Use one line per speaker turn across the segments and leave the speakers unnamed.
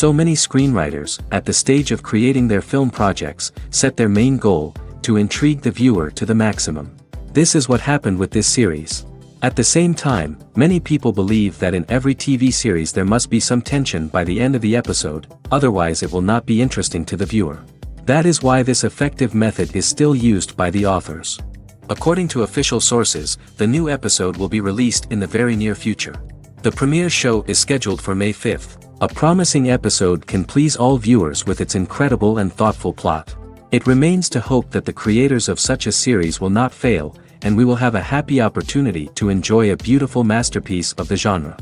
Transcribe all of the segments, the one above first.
So many screenwriters, at the stage of creating their film projects, set their main goal, to intrigue the viewer to the maximum. This is what happened with this series. At the same time, many people believe that in every TV series there must be some tension by the end of the episode, otherwise it will not be interesting to the viewer. That is why this effective method is still used by the authors. According to official sources, the new episode will be released in the very near future. The premiere show is scheduled for May 5th. A promising episode can please all viewers with its incredible and thoughtful plot. It remains to hope that the creators of such a series will not fail, and we will have a happy opportunity to enjoy a beautiful masterpiece of the genre.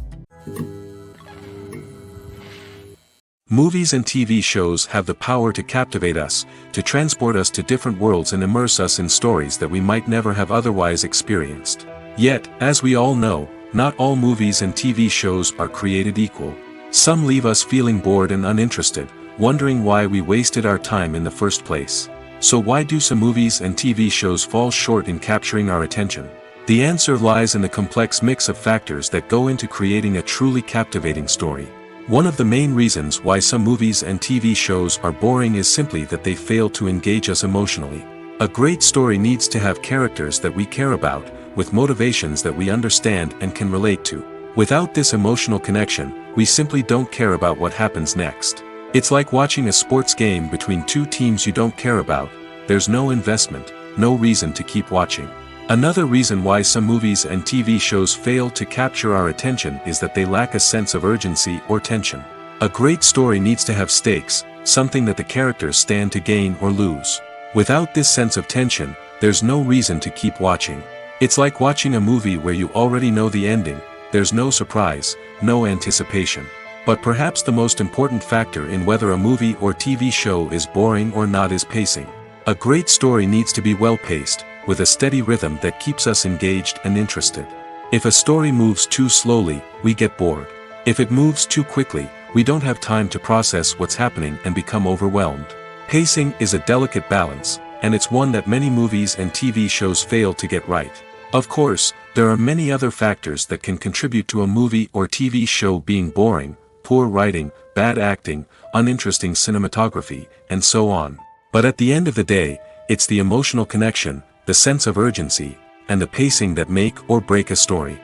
Movies and TV shows have the power to captivate us, to transport us to different worlds and immerse us in stories that we might never have otherwise experienced. Yet, as we all know, not all movies and TV shows are created equal. Some leave us feeling bored and uninterested, wondering why we wasted our time in the first place. So why do some movies and TV shows fall short in capturing our attention? The answer lies in the complex mix of factors that go into creating a truly captivating story. One of the main reasons why some movies and TV shows are boring is simply that they fail to engage us emotionally. A great story needs to have characters that we care about, with motivations that we understand and can relate to. Without this emotional connection, we simply don't care about what happens next. It's like watching a sports game between two teams you don't care about. There's no investment, no reason to keep watching. Another reason why some movies and TV shows fail to capture our attention is that they lack a sense of urgency or tension. A great story needs to have stakes, something that the characters stand to gain or lose. Without this sense of tension, there's no reason to keep watching. It's like watching a movie where you already know the ending. There's no surprise, no anticipation. But perhaps the most important factor in whether a movie or TV show is boring or not is pacing. A great story needs to be well-paced, with a steady rhythm that keeps us engaged and interested. If a story moves too slowly, we get bored. If it moves too quickly, we don't have time to process what's happening and become overwhelmed. Pacing is a delicate balance, and it's one that many movies and TV shows fail to get right. Of course, there are many other factors that can contribute to a movie or TV show being boring: poor writing, bad acting, uninteresting cinematography, and so on. But at the end of the day, it's the emotional connection, the sense of urgency, and the pacing that make or break a story.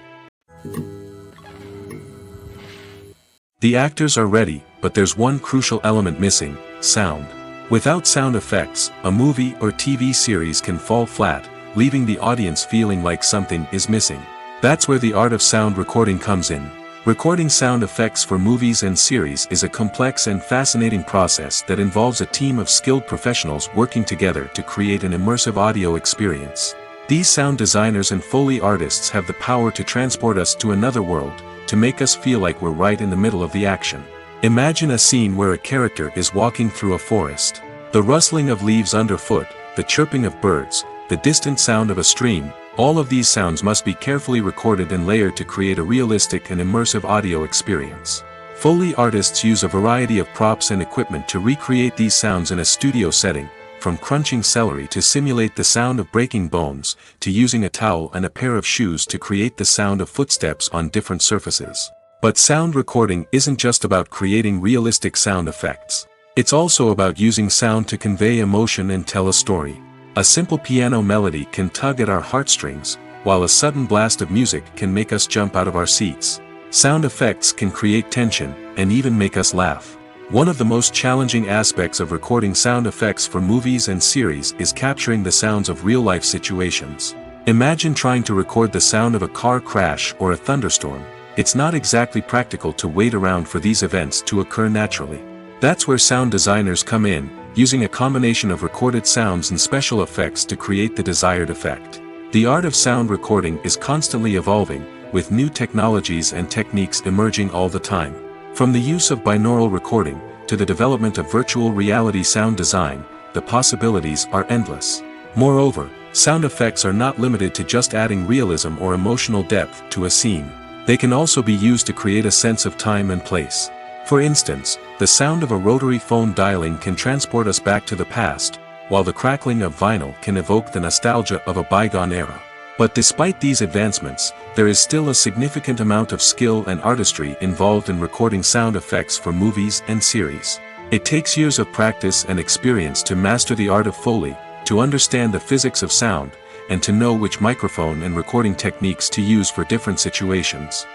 The actors are ready, but there's one crucial element missing: sound. Without sound effects, a movie or TV series can fall flat, leaving the audience feeling like something is missing. That's where the art of sound recording comes in. Recording sound effects for movies and series is a complex and fascinating process that involves a team of skilled professionals working together to create an immersive audio experience. These sound designers and Foley artists have the power to transport us to another world, to make us feel like we're right in the middle of the action. Imagine a scene where a character is walking through a forest. The rustling of leaves underfoot, the chirping of birds, the distant sound of a stream, all of these sounds must be carefully recorded and layered to create a realistic and immersive audio experience. Foley artists use a variety of props and equipment to recreate these sounds in a studio setting, from crunching celery to simulate the sound of breaking bones, to using a towel and a pair of shoes to create the sound of footsteps on different surfaces. But sound recording isn't just about creating realistic sound effects. It's also about using sound to convey emotion and tell a story. A simple piano melody can tug at our heartstrings, while a sudden blast of music can make us jump out of our seats. Sound effects can create tension, and even make us laugh. One of the most challenging aspects of recording sound effects for movies and series is capturing the sounds of real-life situations. Imagine trying to record the sound of a car crash or a thunderstorm. It's not exactly practical to wait around for these events to occur naturally. That's where sound designers come in, using a combination of recorded sounds and special effects to create the desired effect. The art of sound recording is constantly evolving, with new technologies and techniques emerging all the time. From the use of binaural recording, to the development of virtual reality sound design, the possibilities are endless. Moreover, sound effects are not limited to just adding realism or emotional depth to a scene. They can also be used to create a sense of time and place. For instance, the sound of a rotary phone dialing can transport us back to the past, while the crackling of vinyl can evoke the nostalgia of a bygone era. But despite these advancements, there is still a significant amount of skill and artistry involved in recording sound effects for movies and series. It takes years of practice and experience to master the art of Foley, to understand the physics of sound, and to know which microphone and recording techniques to use for different situations.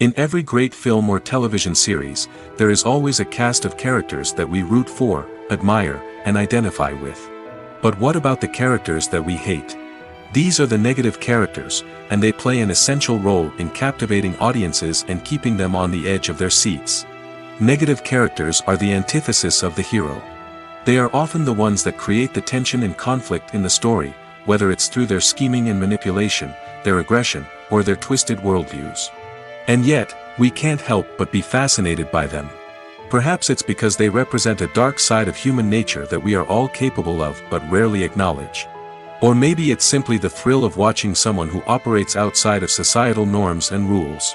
In every great film or television series, there is always a cast of characters that we root for, admire, and identify with. But what about the characters that we hate? These are the negative characters, and they play an essential role in captivating audiences and keeping them on the edge of their seats. Negative characters are the antithesis of the hero. They are often the ones that create the tension and conflict in the story, whether it's through their scheming and manipulation, their aggression, or their twisted worldviews. And yet, we can't help but be fascinated by them. Perhaps it's because they represent a dark side of human nature that we are all capable of but rarely acknowledge. Or maybe it's simply the thrill of watching someone who operates outside of societal norms and rules.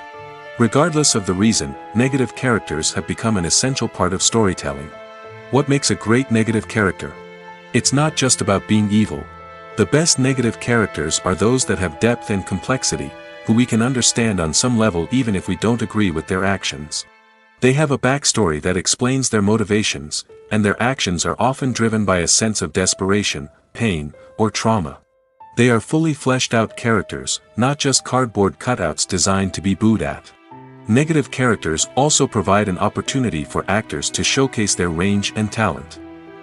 Regardless of the reason, negative characters have become an essential part of storytelling. What makes a great negative character? It's not just about being evil. The best negative characters are those that have depth and complexity, who we can understand on some level even if we don't agree with their actions. They have a backstory that explains their motivations, and their actions are often driven by a sense of desperation, pain, or trauma. They are fully fleshed out characters, not just cardboard cutouts designed to be booed at. Negative characters also provide an opportunity for actors to showcase their range and talent.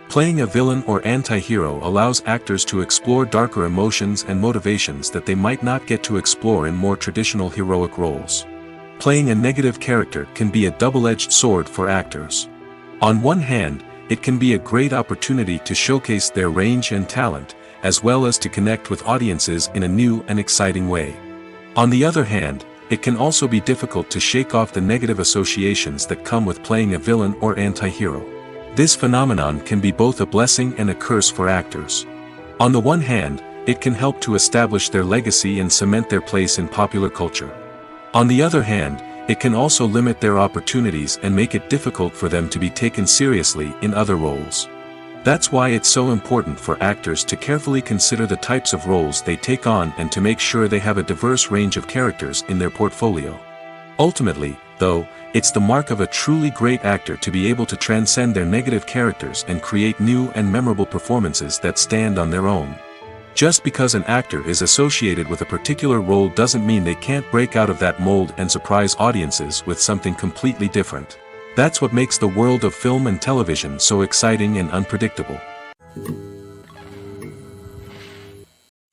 Playing a villain or anti-hero allows actors to explore darker emotions and motivations that they might not get to explore in more traditional heroic roles. Playing a negative character can be a double-edged sword for actors. On one hand, it can be a great opportunity to showcase their range and talent, as well as to connect with audiences in a new and exciting way. On the other hand, it can also be difficult to shake off the negative associations that come with playing a villain or anti-hero. This phenomenon can be both a blessing and a curse for actors. On the one hand, it can help to establish their legacy and cement their place in popular culture. On the other hand, it can also limit their opportunities and make it difficult for them to be taken seriously in other roles. That's why it's so important for actors to carefully consider the types of roles they take on and to make sure they have a diverse range of characters in their portfolio. Ultimately, though, it's the mark of a truly great actor to be able to transcend their negative characters and create new and memorable performances that stand on their own. Just because an actor is associated with a particular role doesn't mean they can't break out of that mold and surprise audiences with something completely different. That's what makes the world of film and television so exciting and unpredictable.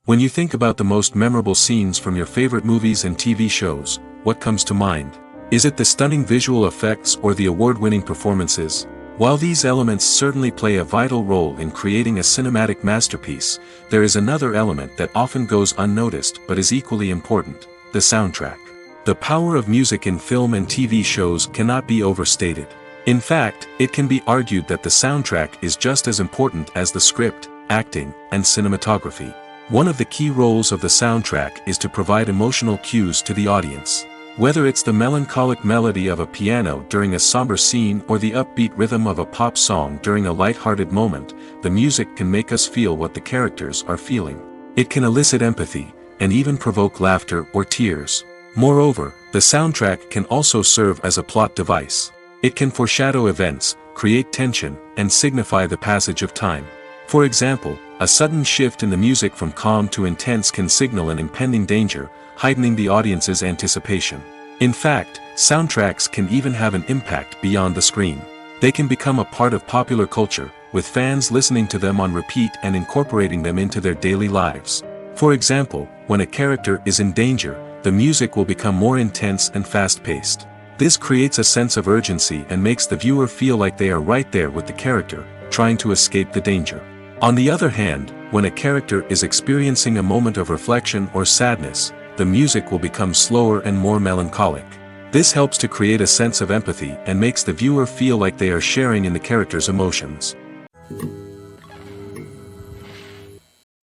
When you think about the most memorable scenes from your favorite movies and TV shows, what comes to mind? Is it the stunning visual effects or the award-winning performances? While these elements certainly play a vital role in creating a cinematic masterpiece, there is another element that often goes unnoticed but is equally important: the soundtrack. The power of music in film and TV shows cannot be overstated. In fact, it can be argued that the soundtrack is just as important as the script, acting, and cinematography. One of the key roles of the soundtrack is to provide emotional cues to the audience. Whether it's the melancholic melody of a piano during a somber scene or the upbeat rhythm of a pop song during a light-hearted moment, the music can make us feel what the characters are feeling. It can elicit empathy, and even provoke laughter or tears. Moreover, the soundtrack can also serve as a plot device. It can foreshadow events, create tension, and signify the passage of time. For example, a sudden shift in the music from calm to intense can signal an impending danger, heightening the audience's anticipation. In fact, soundtracks can even have an impact beyond the screen. They can become a part of popular culture, with fans listening to them on repeat and incorporating them into their daily lives. For example, when a character is in danger, the music will become more intense and fast-paced. This creates a sense of urgency and makes the viewer feel like they are right there with the character, trying to escape the danger. On the other hand, when a character is experiencing a moment of reflection or sadness, the music will become slower and more melancholic. This helps to create a sense of empathy and makes the viewer feel like they are sharing in the character's emotions.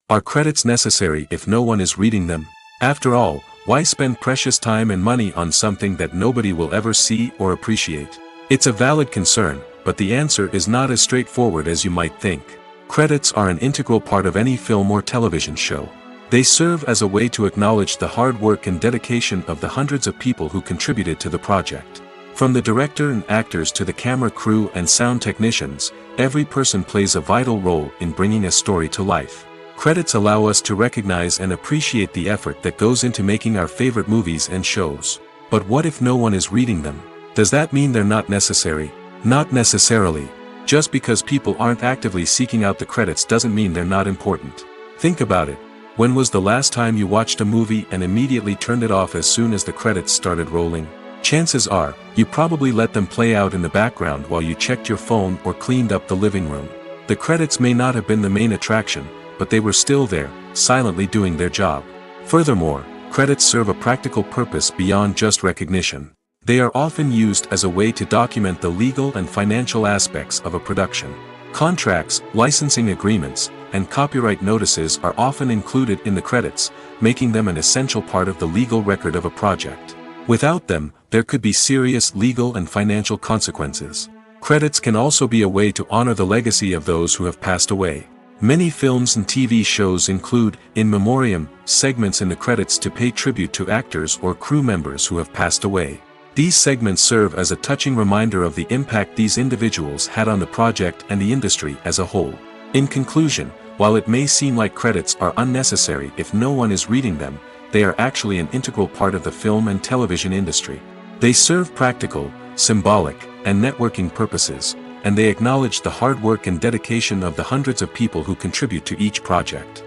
Are credits necessary if no one is reading them? After all, why spend precious time and money on something that nobody will ever see or appreciate? It's a valid concern, but the answer is not as straightforward as you might think. Credits are an integral part of any film or television show. They serve as a way to acknowledge the hard work and dedication of the hundreds of people who contributed to the project. From the director and actors to the camera crew and sound technicians, every person plays a vital role in bringing a story to life. Credits allow us to recognize and appreciate the effort that goes into making our favorite movies and shows. But what if no one is reading them? Does that mean they're not necessary? Not necessarily. Just because people aren't actively seeking out the credits doesn't mean they're not important. Think about it. When was the last time you watched a movie and immediately turned it off as soon as the credits started rolling? Chances are, you probably let them play out in the background while you checked your phone or cleaned up the living room. The credits may not have been the main attraction, but they were still there, silently doing their job. Furthermore, credits serve a practical purpose beyond just recognition. They are often used as a way to document the legal and financial aspects of a production. Contracts, licensing agreements, and copyright notices are often included in the credits, making them an essential part of the legal record of a project. Without them, there could be serious legal and financial consequences. Credits can also be a way to honor the legacy of those who have passed away. Many films and TV shows include, in memoriam, segments in the credits to pay tribute to actors or crew members who have passed away. These segments serve as a touching reminder of the impact these individuals had on the project and the industry as a whole. In conclusion, while it may seem like credits are unnecessary if no one is reading them, they are actually an integral part of the film and television industry. They serve practical, symbolic, and networking purposes, and they acknowledge the hard work and dedication of the hundreds of people who contribute to each project.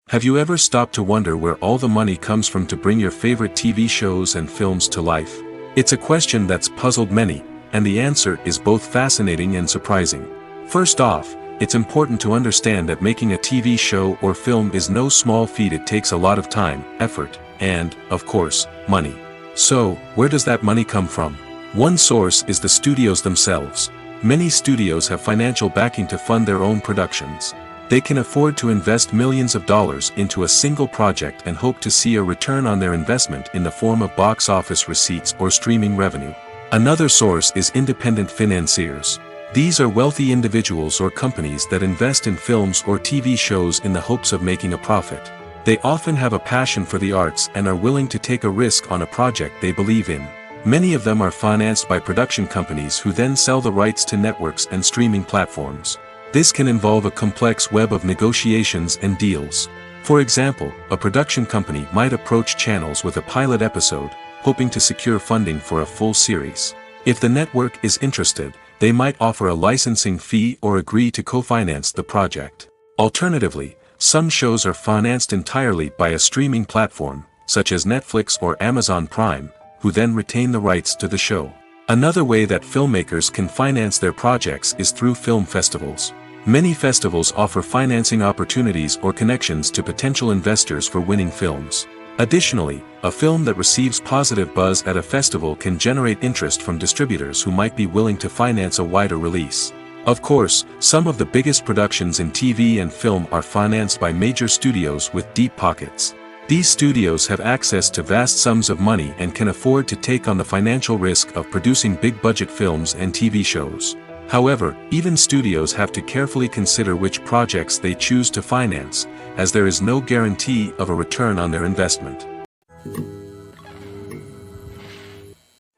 Have you ever stopped to wonder where all the money comes from to bring your favorite TV shows and films to life? It's a question that's puzzled many, and the answer is both fascinating and surprising. First off, it's important to understand that making a TV show or film is no small feat. It takes a lot of time, effort, and, of course, money. So, where does that money come from? One source is the studios themselves. Many studios have financial backing to fund their own productions. They can afford to invest millions of dollars into a single project and hope to see a return on their investment in the form of box office receipts or streaming revenue. Another source is independent financiers. These are wealthy individuals or companies that invest in films or TV shows in the hopes of making a profit. They often have a passion for the arts and are willing to take a risk on a project they believe in. Many of them are financed by production companies who then sell the rights to networks and streaming platforms. This can involve a complex web of negotiations and deals. For example, a production company might approach channels with a pilot episode, hoping to secure funding for a full series. If the network is interested, they might offer a licensing fee or agree to co-finance the project. Alternatively, some shows are financed entirely by a streaming platform, such as Netflix or Amazon Prime, who then retain the rights to the show. Another way that filmmakers can finance their projects is through film festivals. Many festivals offer financing opportunities or connections to potential investors for winning films. Additionally, a film that receives positive buzz at a festival can generate interest from distributors who might be willing to finance a wider release. Of course, some of the biggest productions in TV and film are financed by major studios with deep pockets. These studios have access to vast sums of money and can afford to take on the financial risk of producing big-budget films and TV shows. However, even studios have to carefully consider which projects they choose to finance, as there is no guarantee of a return on their investment.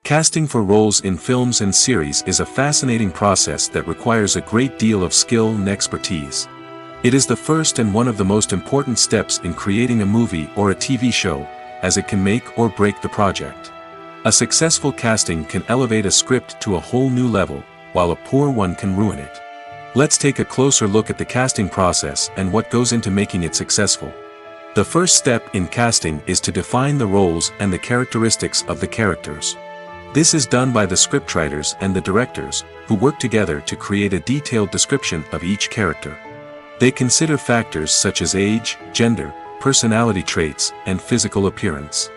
Casting for roles in films and series is a fascinating process that requires a great deal of skill and expertise. It is the first and one of the most important steps in creating a movie or a TV show, as it can make or break the project. A successful casting can elevate a script to a whole new level, while a poor one can ruin it. Let's take a closer look at the casting process and what goes into making it successful. The first step in casting is to define the roles and the characteristics of the characters. This is done by the scriptwriters and the directors, who work together to create a detailed description of each character. They consider factors such as age, gender, personality traits, and physical appearance.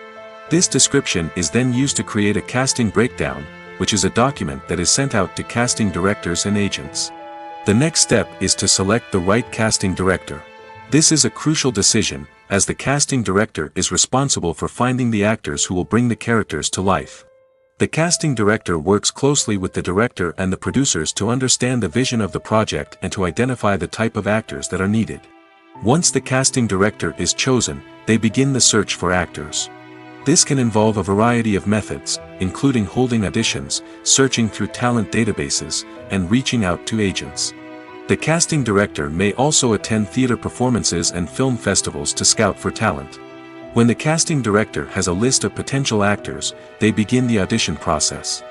This description is then used to create a casting breakdown, which is a document that is sent out to casting directors and agents. The next step is to select the right casting director. This is a crucial decision, as the casting director is responsible for finding the actors who will bring the characters to life. The casting director works closely with the director and the producers to understand the vision of the project and to identify the type of actors that are needed. Once the casting director is chosen, they begin the search for actors. This can involve a variety of methods, including holding auditions, searching through talent databases, and reaching out to agents. The casting director may also attend theater performances and film festivals to scout for talent. When the casting director has a list of potential actors, they begin the audition process.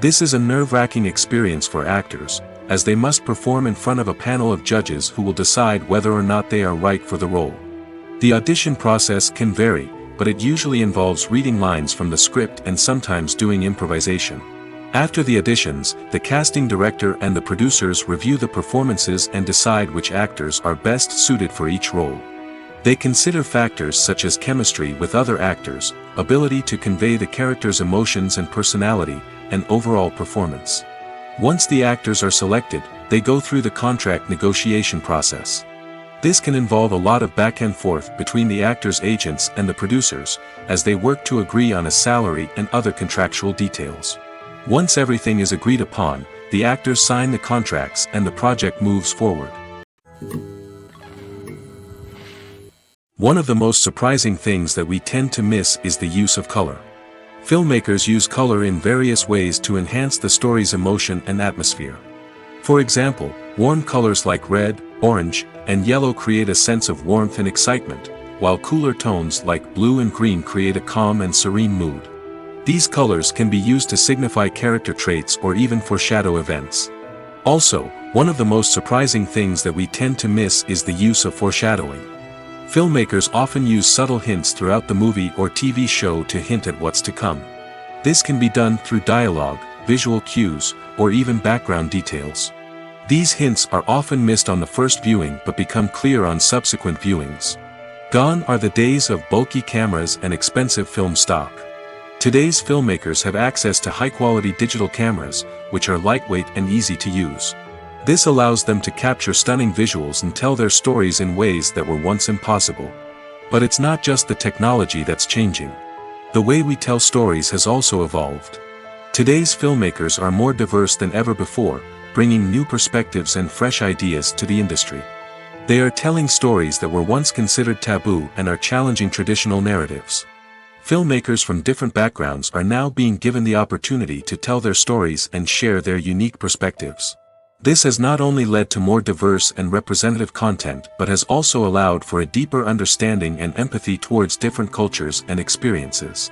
This is a nerve-wracking experience for actors, as they must perform in front of a panel of judges who will decide whether or not they are right for the role. The audition process can vary, but it usually involves reading lines from the script and sometimes doing improvisation. After the auditions, the casting director and the producers review the performances and decide which actors are best suited for each role. They consider factors such as chemistry with other actors, ability to convey the character's emotions and personality, and overall performance. Once the actors are selected, they go through the contract negotiation process. This can involve a lot of back and forth between the actors' agents and the producers, as they work to agree on a salary and other contractual details. Once everything is agreed upon, the actors sign the contracts and the project moves forward. One of the most surprising things that we tend to miss is the use of color. Filmmakers use color in various ways to enhance the story's emotion and atmosphere. For example, warm colors like red, orange, and yellow create a sense of warmth and excitement, while cooler tones like blue and green create a calm and serene mood. These colors can be used to signify character traits or even foreshadow events. Also, one of the most surprising things that we tend to miss is the use of foreshadowing. Filmmakers often use subtle hints throughout the movie or TV show to hint at what's to come. This can be done through dialogue, visual cues, or even background details. These hints are often missed on the first viewing but become clear on subsequent viewings. Gone are the days of bulky cameras and expensive film stock. Today's filmmakers have access to high-quality digital cameras, which are lightweight and easy to use. This allows them to capture stunning visuals and tell their stories in ways that were once impossible. But it's not just the technology that's changing. The way we tell stories has also evolved. Today's filmmakers are more diverse than ever before, bringing new perspectives and fresh ideas to the industry. They are telling stories that were once considered taboo and are challenging traditional narratives. Filmmakers from different backgrounds are now being given the opportunity to tell their stories and share their unique perspectives. This has not only led to more diverse and representative content but has also allowed for a deeper understanding and empathy towards different cultures and experiences.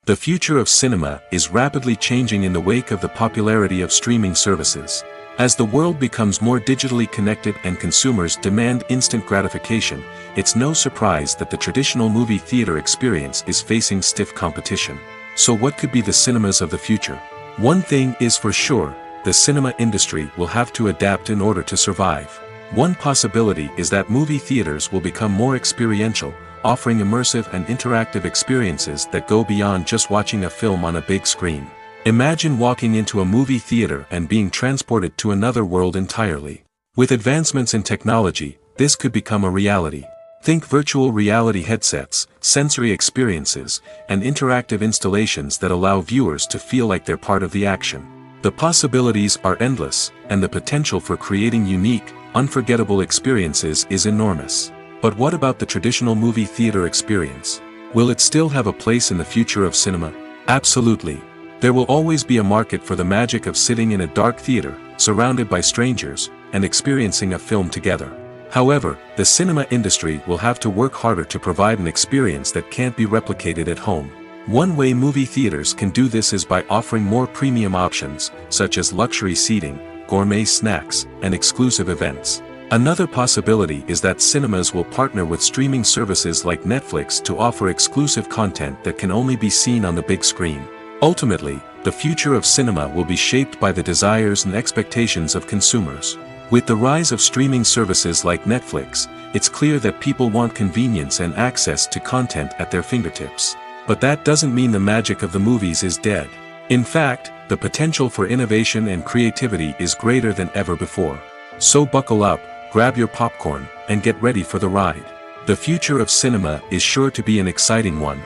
The future of cinema is rapidly changing in the wake of the popularity of streaming services. As the world becomes more digitally connected and consumers demand instant gratification, it's no surprise that the traditional movie theater experience is facing stiff competition. So what could be the cinemas of the future? One thing is for sure, the cinema industry will have to adapt in order to survive. One possibility is that movie theaters will become more experiential, offering immersive and interactive experiences that go beyond just watching a film on a big screen. Imagine walking into a movie theater and being transported to another world entirely. With advancements in technology, this could become a reality. Think virtual reality headsets, sensory experiences, and interactive installations that allow viewers to feel like they're part of the action. The possibilities are endless, and the potential for creating unique, unforgettable experiences is enormous. But what about the traditional movie theater experience? Will it still have a place in the future of cinema? Absolutely. There will always be a market for the magic of sitting in a dark theater, surrounded by strangers, and experiencing a film together. However, the cinema industry will have to work harder to provide an experience that can't be replicated at home. One way movie theaters can do this is by offering more premium options, such as luxury seating, gourmet snacks, and exclusive events. Another possibility is that cinemas will partner with streaming services like Netflix to offer exclusive content that can only be seen on the big screen. Ultimately, the future of cinema will be shaped by the desires and expectations of consumers. With the rise of streaming services like Netflix, it's clear that people want convenience and access to content at their fingertips. But that doesn't mean the magic of the movies is dead. In fact, the potential for innovation and creativity is greater than ever before. So buckle up, grab your popcorn, and get ready for the ride. The future of cinema is sure to be an exciting one.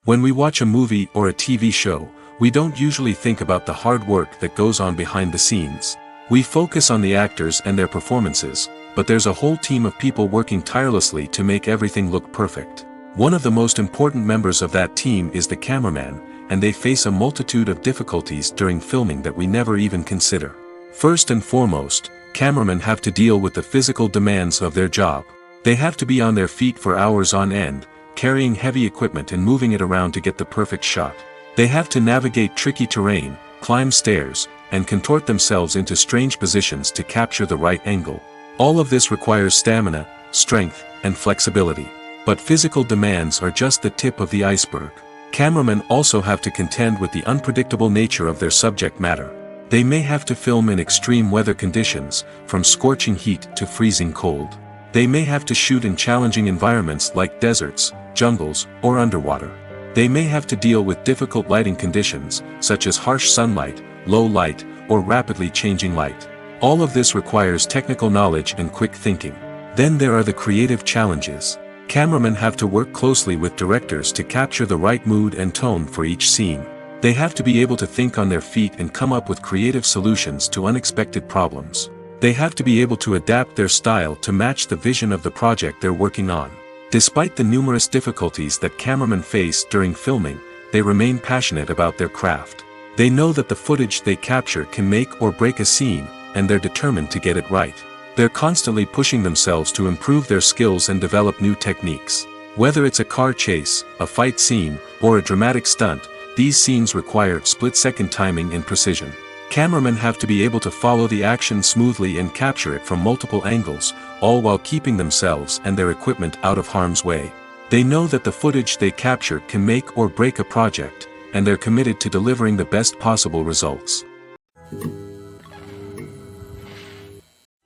When we watch a movie or a TV show, we don't usually think about the hard work that goes on behind the scenes. We focus on the actors and their performances, but there's a whole team of people working tirelessly to make everything look perfect. One of the most important members of that team is the cameraman, and they face a multitude of difficulties during filming that we never even consider. First and foremost, cameramen have to deal with the physical demands of their job. They have to be on their feet for hours on end, carrying heavy equipment and moving it around to get the perfect shot. They have to navigate tricky terrain, climb stairs, and contort themselves into strange positions to capture the right angle. All of this requires stamina, strength, and flexibility. But physical demands are just the tip of the iceberg. Cameramen also have to contend with the unpredictable nature of their subject matter. They may have to film in extreme weather conditions, from scorching heat to freezing cold. They may have to shoot in challenging environments like deserts, jungles, or underwater. They may have to deal with difficult lighting conditions, such as harsh sunlight, low light, or rapidly changing light. All of this requires technical knowledge and quick thinking. Then there are the creative challenges. Cameramen have to work closely with directors to capture the right mood and tone for each scene. They have to be able to think on their feet and come up with creative solutions to unexpected problems. They have to be able to adapt their style to match the vision of the project they're working on. Despite the numerous difficulties that cameramen face during filming, they remain passionate about their craft. They know that the footage they capture can make or break a scene, and they're determined to get it right. They're constantly pushing themselves to improve their skills and develop new techniques. Whether it's a car chase, a fight scene, or a dramatic stunt, these scenes require split-second timing and precision. Cameramen have to be able to follow the action smoothly and capture it from multiple angles, all while keeping themselves and their equipment out of harm's way. They know that the footage they capture can make or break a project, and they're committed to delivering the best possible results.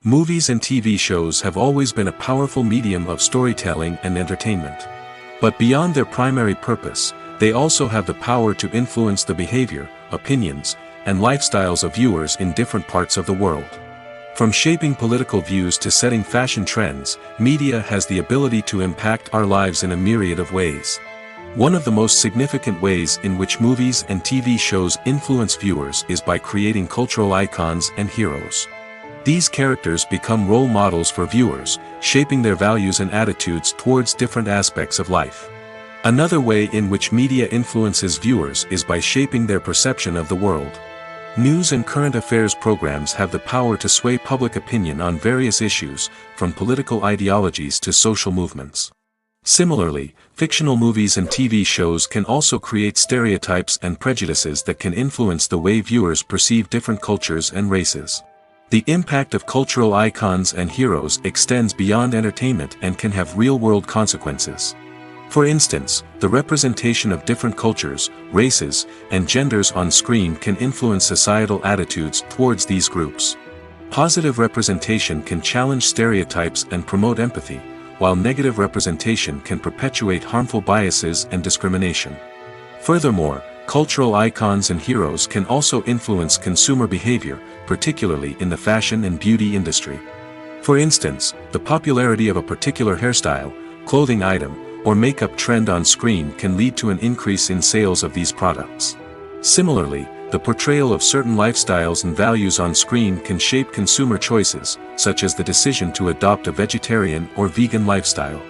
Movies and TV shows have always been a powerful medium of storytelling and entertainment. But beyond their primary purpose, they also have the power to influence the behavior, opinions, and lifestyles of viewers in different parts of the world. From shaping political views to setting fashion trends, media has the ability to impact our lives in a myriad of ways. One of the most significant ways in which movies and TV shows influence viewers is by creating cultural icons and heroes. These characters become role models for viewers, shaping their values and attitudes towards different aspects of life. Another way in which media influences viewers is by shaping their perception of the world. News and current affairs programs have the power to sway public opinion on various issues, from political ideologies to social movements. Similarly, fictional movies and TV shows can also create stereotypes and prejudices that can influence the way viewers perceive different cultures and races. The impact of cultural icons and heroes extends beyond entertainment and can have real-world consequences. For instance, the representation of different cultures, races, and genders on screen can influence societal attitudes towards these groups. Positive representation can challenge stereotypes and promote empathy, while negative representation can perpetuate harmful biases and discrimination. Furthermore, cultural icons and heroes can also influence consumer behavior, particularly in the fashion and beauty industry. For instance, the popularity of a particular hairstyle, clothing item, or makeup trend on screen can lead to an increase in sales of these products. Similarly, the portrayal of certain lifestyles and values on screen can shape consumer choices, such as the decision to adopt a vegetarian or vegan lifestyle.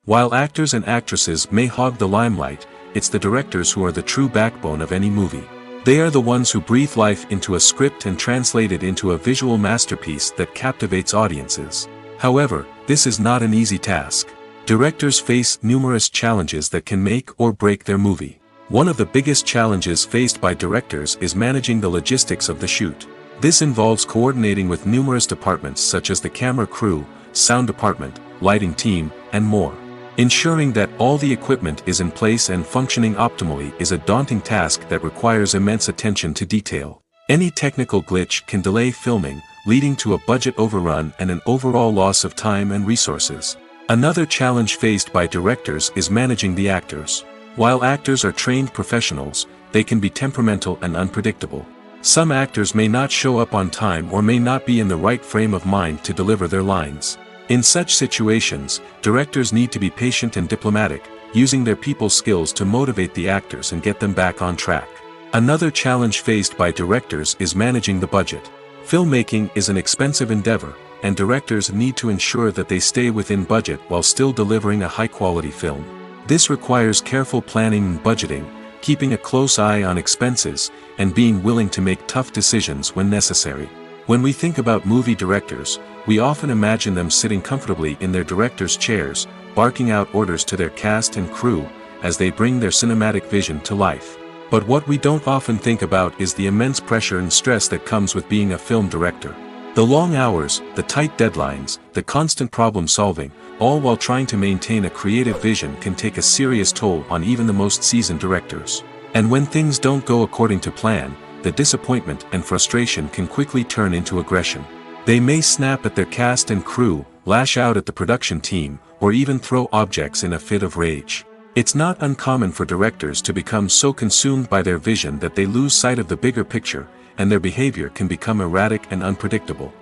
While actors and actresses may hog the limelight, it's the directors who are the true backbone of any movie. They are the ones who breathe life into a script and translate it into a visual masterpiece that captivates audiences. However, this is not an easy task. Directors face numerous challenges that can make or break their movie. One of the biggest challenges faced by directors is managing the logistics of the shoot. This involves coordinating with numerous departments such as the camera crew, sound department, lighting team, and more. Ensuring that all the equipment is in place and functioning optimally is a daunting task that requires immense attention to detail. Any technical glitch can delay filming, leading to a budget overrun and an overall loss of time and resources. Another challenge faced by directors is managing the actors. While actors are trained professionals, they can be temperamental and unpredictable. Some actors may not show up on time or may not be in the right frame of mind to deliver their lines. In such situations, directors need to be patient and diplomatic, using their people skills to motivate the actors and get them back on track. Another challenge faced by directors is managing the budget. Filmmaking is an expensive endeavor, and directors need to ensure that they stay within budget while still delivering a high-quality film. This requires careful planning and budgeting, keeping a close eye on expenses, and being willing to make tough decisions when necessary. When we think about movie directors, we often imagine them sitting comfortably in their director's chairs, barking out orders to their cast and crew, as they bring their cinematic vision to life. But what we don't often think about is the immense pressure and stress that comes with being a film director. The long hours, the tight deadlines, the constant problem solving, all while trying to maintain a creative vision can take a serious toll on even the most seasoned directors. And when things don't go according to plan, the disappointment and frustration can quickly turn into aggression. They may snap at their cast and crew, lash out at the production team, or even throw objects in a fit of rage. It's not uncommon for directors to become so consumed by their vision that they lose sight of the bigger picture, and their behavior can become erratic and unpredictable.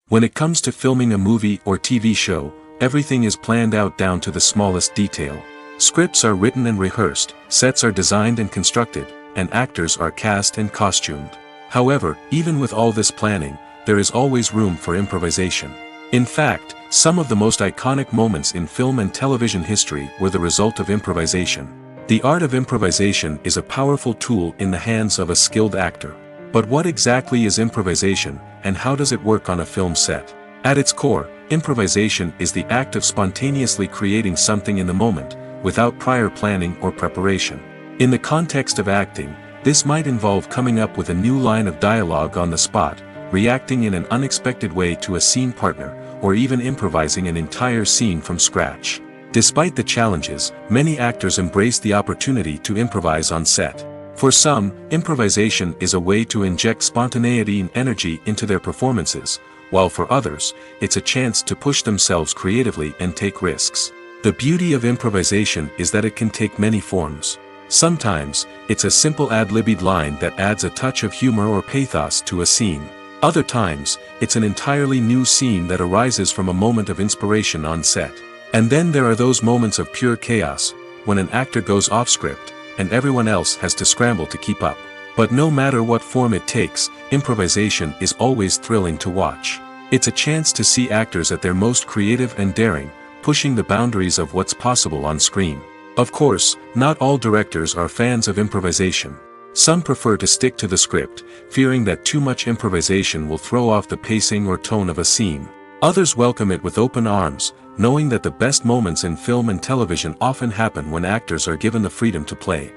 When it comes to filming a movie or TV show, everything is planned out down to the smallest detail. Scripts are written and rehearsed, sets are designed and constructed, and actors are cast and costumed. However, even with all this planning, there is always room for improvisation. In fact, some of the most iconic moments in film and television history were the result of improvisation. The art of improvisation is a powerful tool in the hands of a skilled actor. But what exactly is improvisation, and how does it work on a film set? At its core, improvisation is the act of spontaneously creating something in the moment, without prior planning or preparation. In the context of acting, this might involve coming up with a new line of dialogue on the spot, reacting in an unexpected way to a scene partner, or even improvising an entire scene from scratch. Despite the challenges, many actors embrace the opportunity to improvise on set. For some, improvisation is a way to inject spontaneity and energy into their performances, while for others, it's a chance to push themselves creatively and take risks. The beauty of improvisation is that it can take many forms. Sometimes, it's a simple ad-libbed line that adds a touch of humor or pathos to a scene. Other times, it's an entirely new scene that arises from a moment of inspiration on set. And then there are those moments of pure chaos, when an actor goes off script, and everyone else has to scramble to keep up. But no matter what form it takes, improvisation is always thrilling to watch. It's a chance to see actors at their most creative and daring, pushing the boundaries of what's possible on screen. Of course, not all directors are fans of improvisation. Some prefer to stick to the script, fearing that too much improvisation will throw off the pacing or tone of a scene. Others welcome it with open arms, knowing that the best moments in film and television often happen when actors are given the freedom to play.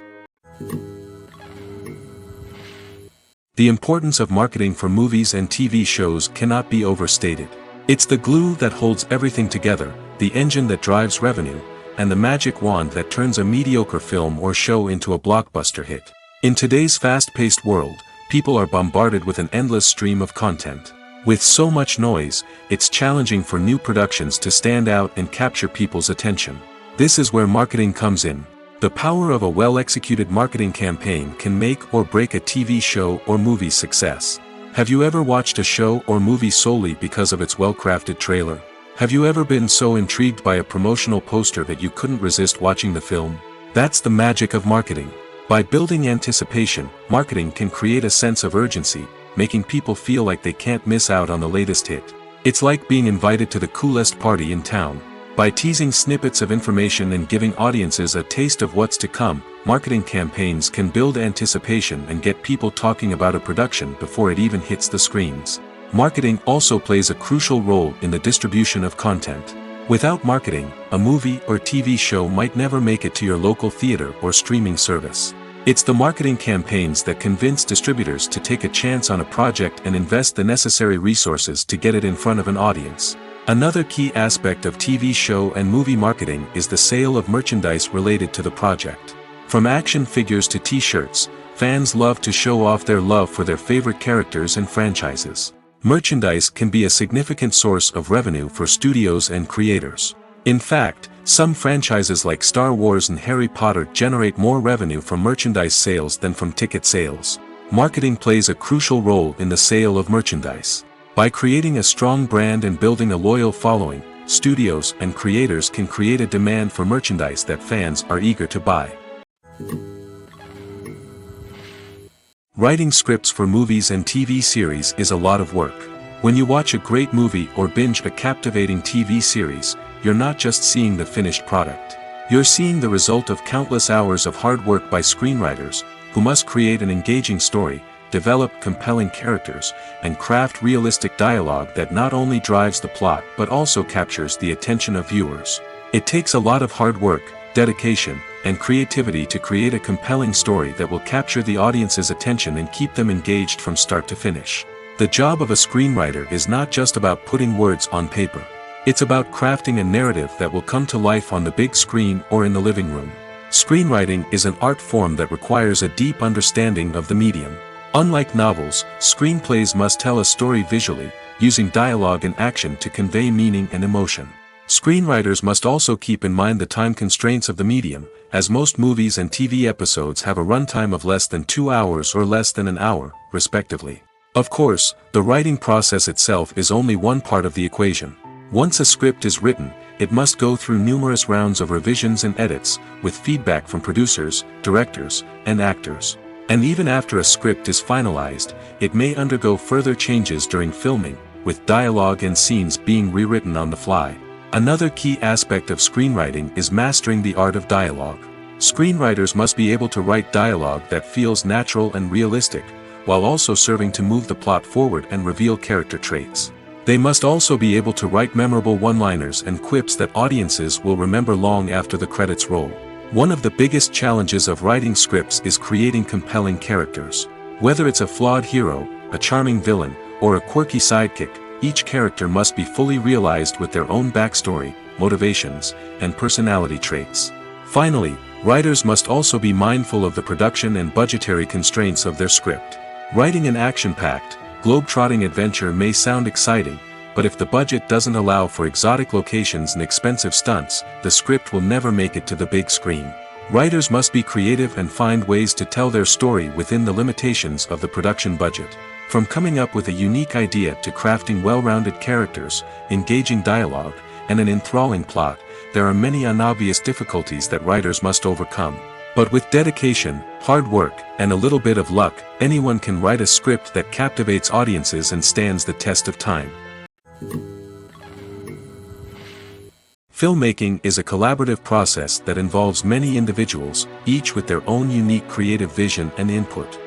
The importance of marketing for movies and TV shows cannot be overstated. It's the glue that holds everything together, the engine that drives revenue, and the magic wand that turns a mediocre film or show into a blockbuster hit. In today's fast-paced world, people are bombarded with an endless stream of content. With so much noise, it's challenging for new productions to stand out and capture people's attention. This is where marketing comes in. The power of a well-executed marketing campaign can make or break a TV show or movie's success. Have you ever watched a show or movie solely because of its well-crafted trailer? Have you ever been so intrigued by a promotional poster that you couldn't resist watching the film? That's the magic of marketing. By building anticipation, marketing can create a sense of urgency, making people feel like they can't miss out on the latest hit. It's like being invited to the coolest party in town. By teasing snippets of information and giving audiences a taste of what's to come, marketing campaigns can build anticipation and get people talking about a production before it even hits the screens. Marketing also plays a crucial role in the distribution of content. Without marketing, a movie or TV show might never make it to your local theater or streaming service. It's the marketing campaigns that convince distributors to take a chance on a project and invest the necessary resources to get it in front of an audience. Another key aspect of TV show and movie marketing is the sale of merchandise related to the project. From action figures to t-shirts, fans love to show off their love for their favorite characters and franchises. Merchandise can be a significant source of revenue for studios and creators. In fact, some franchises like Star Wars and Harry Potter generate more revenue from merchandise sales than from ticket sales. Marketing plays a crucial role in the sale of merchandise. By creating a strong brand and building a loyal following, studios and creators can create a demand for merchandise that fans are eager to buy. Writing scripts for movies and TV series is a lot of work. When you watch a great movie or binge a captivating TV series, you're not just seeing the finished product. You're seeing the result of countless hours of hard work by screenwriters, who must create an engaging story, develop compelling characters, and craft realistic dialogue that not only drives the plot but also captures the attention of viewers. It takes a lot of hard work, dedication, and creativity to create a compelling story that will capture the audience's attention and keep them engaged from start to finish. The job of a screenwriter is not just about putting words on paper. It's about crafting a narrative that will come to life on the big screen or in the living room. Screenwriting is an art form that requires a deep understanding of the medium. Unlike novels, screenplays must tell a story visually, using dialogue and action to convey meaning and emotion. Screenwriters must also keep in mind the time constraints of the medium, as most movies and TV episodes have a runtime of less than 2 hours or less than an hour, respectively. Of course, the writing process itself is only one part of the equation. Once a script is written, it must go through numerous rounds of revisions and edits, with feedback from producers, directors, and actors. And even after a script is finalized, it may undergo further changes during filming, with dialogue and scenes being rewritten on the fly. Another key aspect of screenwriting is mastering the art of dialogue. Screenwriters must be able to write dialogue that feels natural and realistic, while also serving to move the plot forward and reveal character traits. They must also be able to write memorable one-liners and quips that audiences will remember long after the credits roll. One of the biggest challenges of writing scripts is creating compelling characters. Whether it's a flawed hero, a charming villain, or a quirky sidekick, each character must be fully realized with their own backstory, motivations, and personality traits. Finally, writers must also be mindful of the production and budgetary constraints of their script. Writing an action-packed, globe-trotting adventure may sound exciting, but if the budget doesn't allow for exotic locations and expensive stunts, the script will never make it to the big screen. Writers must be creative and find ways to tell their story within the limitations of the production budget. From coming up with a unique idea to crafting well-rounded characters, engaging dialogue, and an enthralling plot, there are many unobvious difficulties that writers must overcome. But with dedication, hard work, and a little bit of luck, anyone can write a script that captivates audiences and stands the test of time. Filmmaking is a collaborative process that involves many individuals, each with their own unique creative vision and input.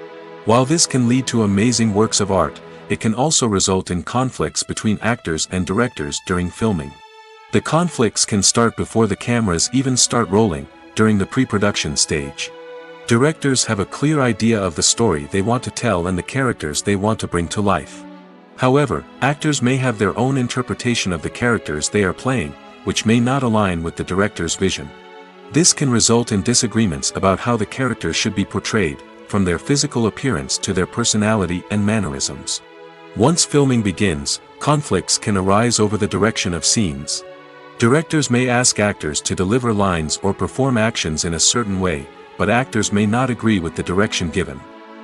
While this can lead to amazing works of art, it can also result in conflicts between actors and directors during filming. The conflicts can start before the cameras even start rolling, during the pre-production stage. Directors have a clear idea of the story they want to tell and the characters they want to bring to life. However, actors may have their own interpretation of the characters they are playing, which may not align with the director's vision. This can result in disagreements about how the characters should be portrayed, from their physical appearance to their personality and mannerisms. Once filming begins, conflicts can arise over the direction of scenes. Directors may ask actors to deliver lines or perform actions in a certain way, but actors may not agree with the direction given.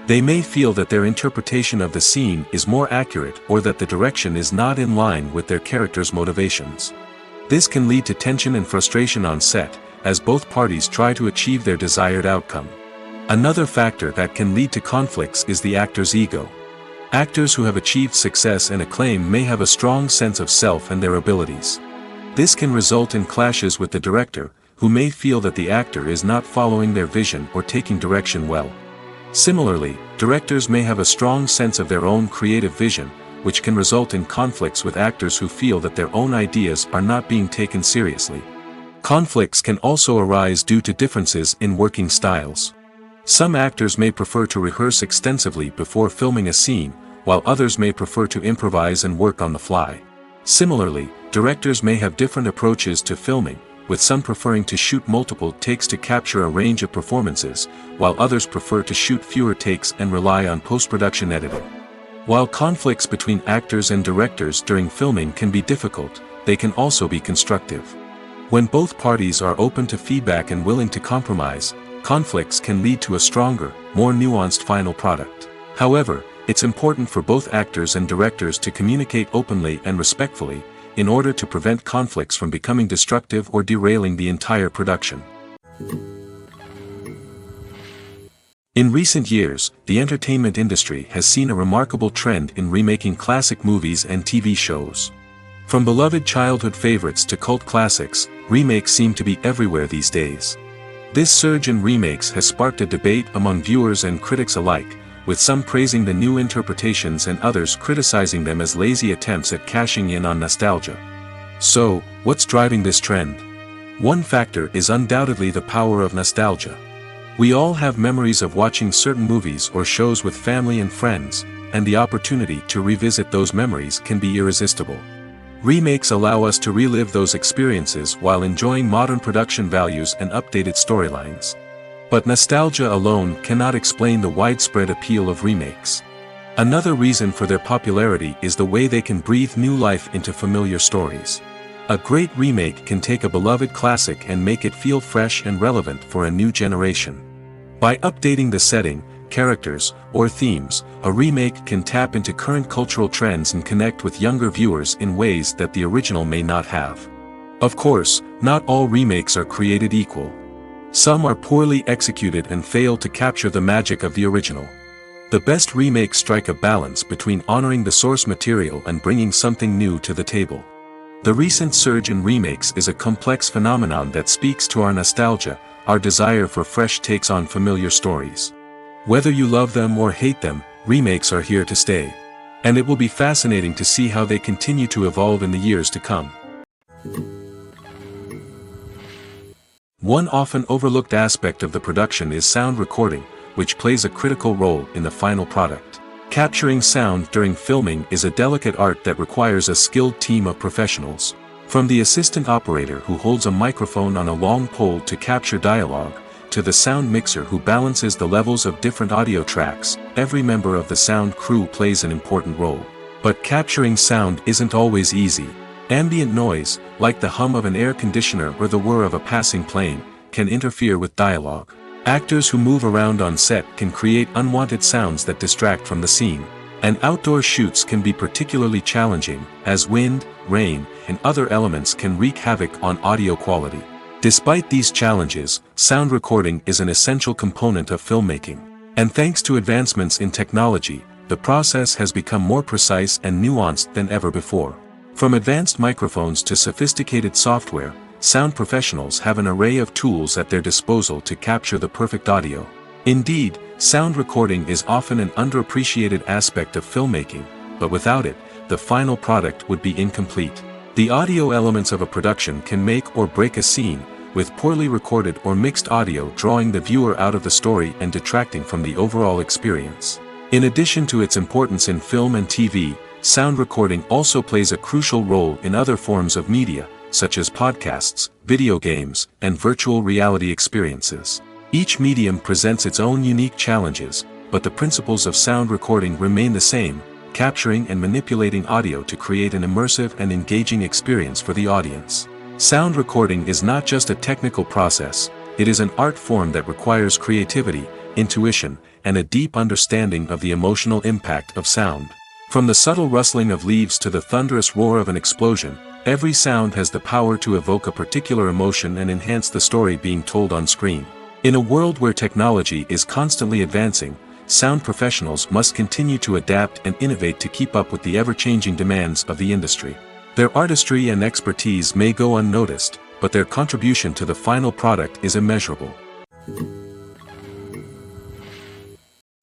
They may feel that their interpretation of the scene is more accurate or that the direction is not in line with their character's motivations. This can lead to tension and frustration on set, as both parties try to achieve their desired outcome. Another factor that can lead to conflicts is the actor's ego. Actors who have achieved success and acclaim may have a strong sense of self and their abilities. This can result in clashes with the director, who may feel that the actor is not following their vision or taking direction well. Similarly, directors may have a strong sense of their own creative vision, which can result in conflicts with actors who feel that their own ideas are not being taken seriously. Conflicts can also arise due to differences in working styles. Some actors may prefer to rehearse extensively before filming a scene, while others may prefer to improvise and work on the fly. Similarly, directors may have different approaches to filming, with some preferring to shoot multiple takes to capture a range of performances, while others prefer to shoot fewer takes and rely on post-production editing. While conflicts between actors and directors during filming can be difficult, they can also be constructive. When both parties are open to feedback and willing to compromise, conflicts can lead to a stronger, more nuanced final product. However, It's important for both actors and directors to communicate openly and respectfully, in order to prevent conflicts from becoming destructive or derailing the entire production. In recent years, the entertainment industry has seen a remarkable trend in remaking classic movies and TV shows. From beloved childhood favorites to cult classics, remakes seem to be everywhere these days. This surge in remakes has sparked a debate among viewers and critics alike, with some praising the new interpretations and others criticizing them as lazy attempts at cashing in on nostalgia. So, what's driving this trend? One factor is undoubtedly the power of nostalgia. We all have memories of watching certain movies or shows with family and friends, and the opportunity to revisit those memories can be irresistible. Remakes allow us to relive those experiences while enjoying modern production values and updated storylines. But nostalgia alone cannot explain the widespread appeal of remakes. Another reason for their popularity is the way they can breathe new life into familiar stories. A great remake can take a beloved classic and make it feel fresh and relevant for a new generation. By updating the setting, characters, or themes, a remake can tap into current cultural trends and connect with younger viewers in ways that the original may not have. Of course, not all remakes are created equal. Some are poorly executed and fail to capture the magic of the original. The best remakes strike a balance between honoring the source material and bringing something new to the table. The recent surge in remakes is a complex phenomenon that speaks to our nostalgia, our desire for fresh takes on familiar stories. Whether you love them or hate them, remakes are here to stay. And it will be fascinating to see how they continue to evolve in the years to come. One often overlooked aspect of the production is sound recording, which plays a critical role in the final product. Capturing sound during filming is a delicate art that requires a skilled team of professionals. From the assistant operator who holds a microphone on a long pole to capture dialogue, to the sound mixer who balances the levels of different audio tracks, every member of the sound crew plays an important role. But capturing sound isn't always easy. Ambient noise, like the hum of an air conditioner or the whir of a passing plane, can interfere with dialogue. Actors who move around on set can create unwanted sounds that distract from the scene. And outdoor shoots can be particularly challenging, as wind, rain, and other elements can wreak havoc on audio quality. Despite these challenges, sound recording is an essential component of filmmaking. And thanks to advancements in technology, the process has become more precise and nuanced than ever before. From advanced microphones to sophisticated software, sound professionals have an array of tools at their disposal to capture the perfect audio. Indeed, sound recording is often an underappreciated aspect of filmmaking, but without it, the final product would be incomplete. The audio elements of a production can make or break a scene, with poorly recorded or mixed audio drawing the viewer out of the story and detracting from the overall experience. In addition to its importance in film and TV, sound recording also plays a crucial role in other forms of media, such as podcasts, video games, and virtual reality experiences. Each medium presents its own unique challenges, but the principles of sound recording remain the same: capturing and manipulating audio to create an immersive and engaging experience for the audience. Sound recording is not just a technical process, it is an art form that requires creativity, intuition, and a deep understanding of the emotional impact of sound. From the subtle rustling of leaves to the thunderous roar of an explosion, every sound has the power to evoke a particular emotion and enhance the story being told on screen. In a world where technology is constantly advancing, sound professionals must continue to adapt and innovate to keep up with the ever-changing demands of the industry. Their artistry and expertise may go unnoticed, but their contribution to the final product is immeasurable.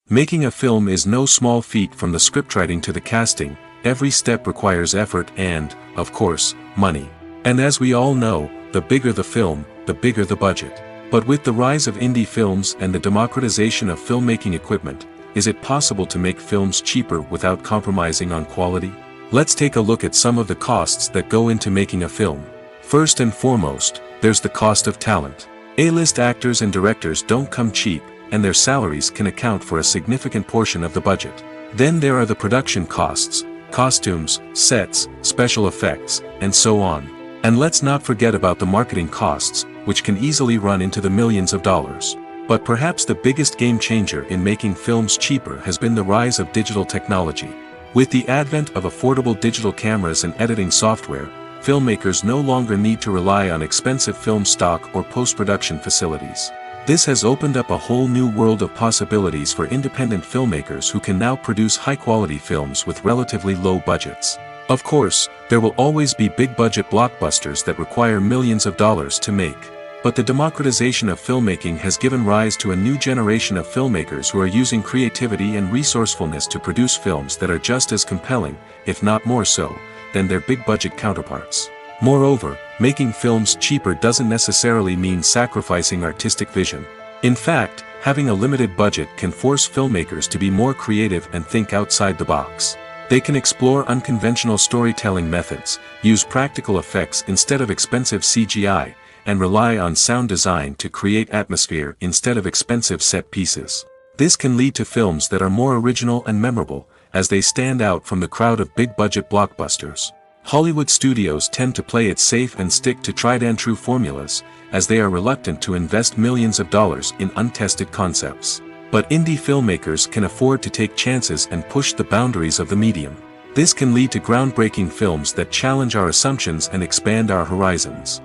Making a film is no small feat. From the scriptwriting to the casting, every step requires effort and, of course, money. And as we all know, the bigger the film, the bigger the budget. But with the rise of indie films and the democratization of filmmaking equipment, is it possible to make films cheaper without compromising on quality? Let's take a look at some of the costs that go into making a film. First and foremost, there's the cost of talent. A-list actors and directors don't come cheap, and their salaries can account for a significant portion of the budget. Then there are the production costs, costumes, sets, special effects, and so on. And let's not forget about the marketing costs, which can easily run into the millions of dollars. But perhaps the biggest game changer in making films cheaper has been the rise of digital technology. With the advent of affordable digital cameras and editing software, filmmakers no longer need to rely on expensive film stock or post-production facilities. This has opened up a whole new world of possibilities for independent filmmakers who can now produce high-quality films with relatively low budgets. Of course, there will always be big-budget blockbusters that require millions of dollars to make. But the democratization of filmmaking has given rise to a new generation of filmmakers who are using creativity and resourcefulness to produce films that are just as compelling, if not more so, than their big-budget counterparts. Moreover, making films cheaper doesn't necessarily mean sacrificing artistic vision. In fact, having a limited budget can force filmmakers to be more creative and think outside the box. They can explore unconventional storytelling methods, use practical effects instead of expensive CGI, and rely on sound design to create atmosphere instead of expensive set pieces. This can lead to films that are more original and memorable, as they stand out from the crowd of big-budget blockbusters. Hollywood studios tend to play it safe and stick to tried-and-true formulas, as they are reluctant to invest millions of dollars in untested concepts. But indie filmmakers can afford to take chances and push the boundaries of the medium. This can lead to groundbreaking films that challenge our assumptions and expand our horizons.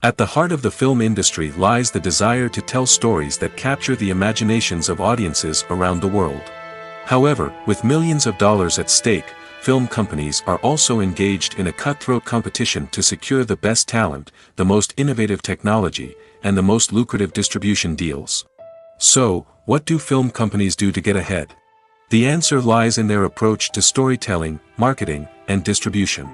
At the heart of the film industry lies the desire to tell stories that capture the imaginations of audiences around the world. However, with millions of dollars at stake, film companies are also engaged in a cutthroat competition to secure the best talent, the most innovative technology, and the most lucrative distribution deals. So, what do film companies do to get ahead? The answer lies in their approach to storytelling, marketing, and distribution.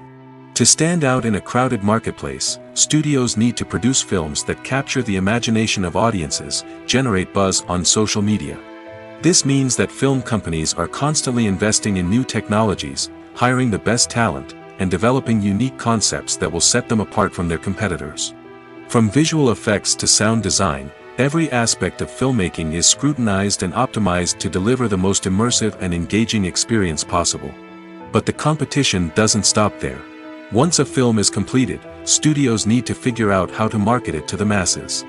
To stand out in a crowded marketplace, studios need to produce films that capture the imagination of audiences, generate buzz on social media. This means that film companies are constantly investing in new technologies, hiring the best talent, and developing unique concepts that will set them apart from their competitors. From visual effects to sound design, every aspect of filmmaking is scrutinized and optimized to deliver the most immersive and engaging experience possible. But the competition doesn't stop there. Once a film is completed, studios need to figure out how to market it to the masses.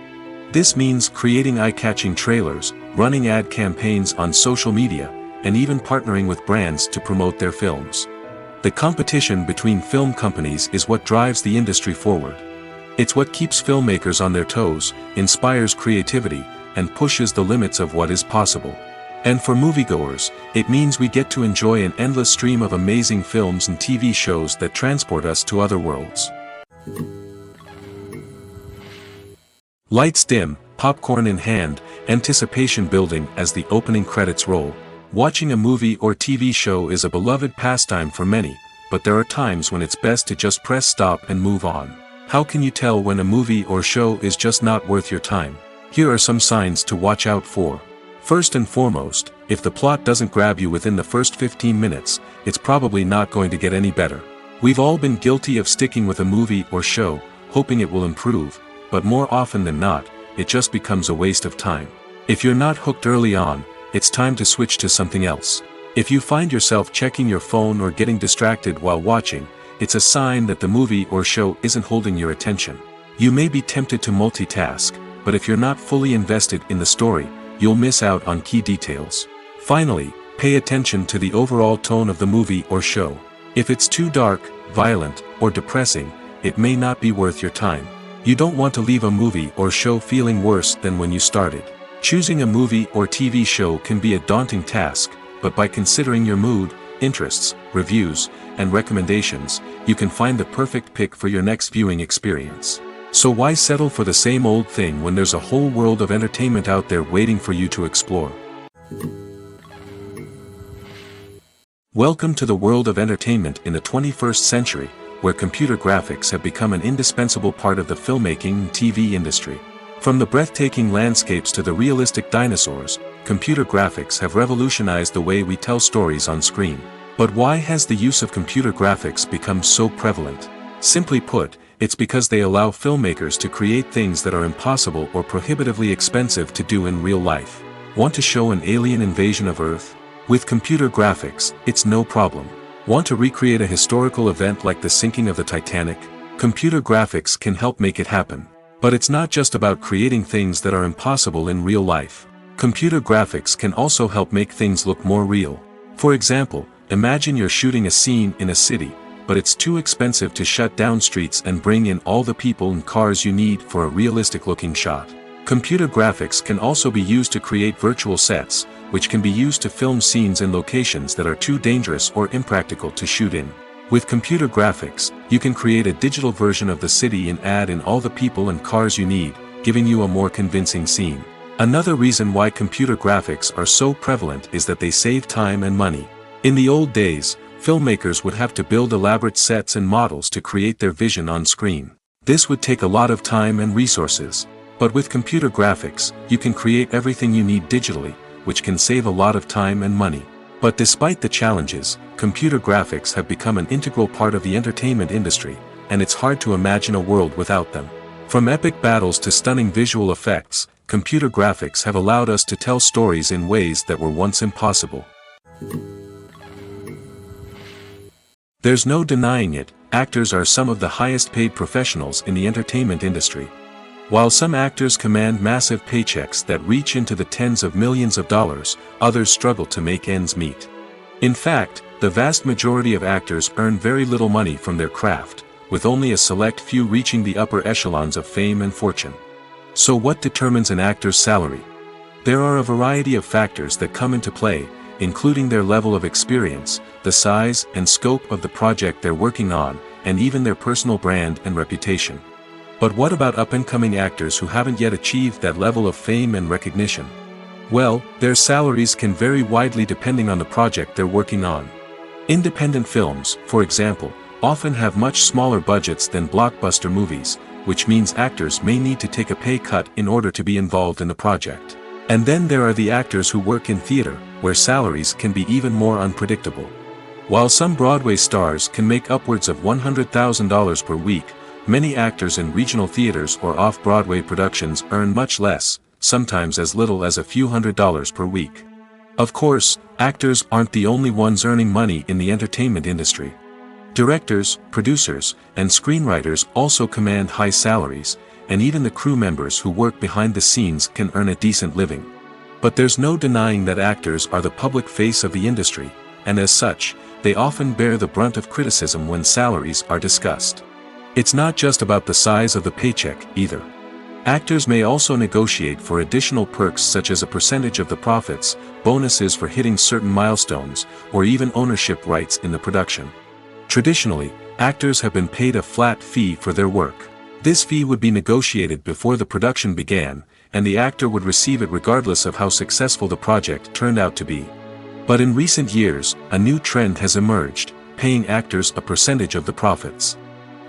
This means creating eye-catching trailers, running ad campaigns on social media, and even partnering with brands to promote their films. The competition between film companies is what drives the industry forward. It's what keeps filmmakers on their toes, inspires creativity, and pushes the limits of what is possible. And for moviegoers, it means we get to enjoy an endless stream of amazing films and TV shows that transport us to other worlds. Lights dim, popcorn in hand, anticipation building as the opening credits roll. Watching a movie or TV show is a beloved pastime for many, but there are times when it's best to just press stop and move on. How can you tell when a movie or show is just not worth your time? Here are some signs to watch out for. First and foremost, if the plot doesn't grab you within the first 15 minutes, it's probably not going to get any better. We've all been guilty of sticking with a movie or show, hoping it will improve, but more often than not, it just becomes a waste of time. If you're not hooked early on, it's time to switch to something else. If you find yourself checking your phone or getting distracted while watching, it's a sign that the movie or show isn't holding your attention. You may be tempted to multitask, but if you're not fully invested in the story, you'll miss out on key details. Finally, pay attention to the overall tone of the movie or show. If it's too dark, violent, or depressing, it may not be worth your time. You don't want to leave a movie or show feeling worse than when you started. Choosing a movie or TV show can be a daunting task, but by considering your mood, interests, reviews, and recommendations, you can find the perfect pick for your next viewing experience. So why settle for the same old thing when there's a whole world of entertainment out there waiting for you to explore? Welcome to the world of entertainment in the 21st century, where computer graphics have become an indispensable part of the filmmaking and TV industry. From the breathtaking landscapes to the realistic dinosaurs, computer graphics have revolutionized the way we tell stories on screen. But why has the use of computer graphics become so prevalent? Simply put, it's because they allow filmmakers to create things that are impossible or prohibitively expensive to do in real life. Want to show an alien invasion of Earth? With computer graphics, it's no problem. Want to recreate a historical event like the sinking of the Titanic? Computer graphics can help make it happen. But it's not just about creating things that are impossible in real life. Computer graphics can also help make things look more real. For example, imagine you're shooting a scene in a city, but it's too expensive to shut down streets and bring in all the people and cars you need for a realistic-looking shot. Computer graphics can also be used to create virtual sets, which can be used to film scenes in locations that are too dangerous or impractical to shoot in. With computer graphics, you can create a digital version of the city and add in all the people and cars you need, giving you a more convincing scene. Another reason why computer graphics are so prevalent is that they save time and money. In the old days, filmmakers would have to build elaborate sets and models to create their vision on screen. This would take a lot of time and resources. But with computer graphics, you can create everything you need digitally, which can save a lot of time and money. But despite the challenges, computer graphics have become an integral part of the entertainment industry, and it's hard to imagine a world without them. From epic battles to stunning visual effects, computer graphics have allowed us to tell stories in ways that were once impossible. There's no denying it, actors are some of the highest paid professionals in the entertainment industry. While some actors command massive paychecks that reach into the tens of millions of dollars, others struggle to make ends meet. In fact, the vast majority of actors earn very little money from their craft, with only a select few reaching the upper echelons of fame and fortune. So what determines an actor's salary? There are a variety of factors that come into play, including their level of experience, the size and scope of the project they're working on, and even their personal brand and reputation. But what about up-and-coming actors who haven't yet achieved that level of fame and recognition? Well, their salaries can vary widely depending on the project they're working on. Independent films, for example, often have much smaller budgets than blockbuster movies, which means actors may need to take a pay cut in order to be involved in the project. And then there are the actors who work in theater, where salaries can be even more unpredictable. While some Broadway stars can make upwards of $100,000 per week, many actors in regional theaters or off-Broadway productions earn much less, sometimes as little as a few $100s per week. Of course, actors aren't the only ones earning money in the entertainment industry. Directors, producers, and screenwriters also command high salaries, and even the crew members who work behind the scenes can earn a decent living. But there's no denying that actors are the public face of the industry, and as such, they often bear the brunt of criticism when salaries are discussed. It's not just about the size of the paycheck, either. Actors may also negotiate for additional perks such as a percentage of the profits, bonuses for hitting certain milestones, or even ownership rights in the production. Traditionally, actors have been paid a flat fee for their work. This fee would be negotiated before the production began, and the actor would receive it regardless of how successful the project turned out to be. But in recent years, a new trend has emerged, paying actors a percentage of the profits.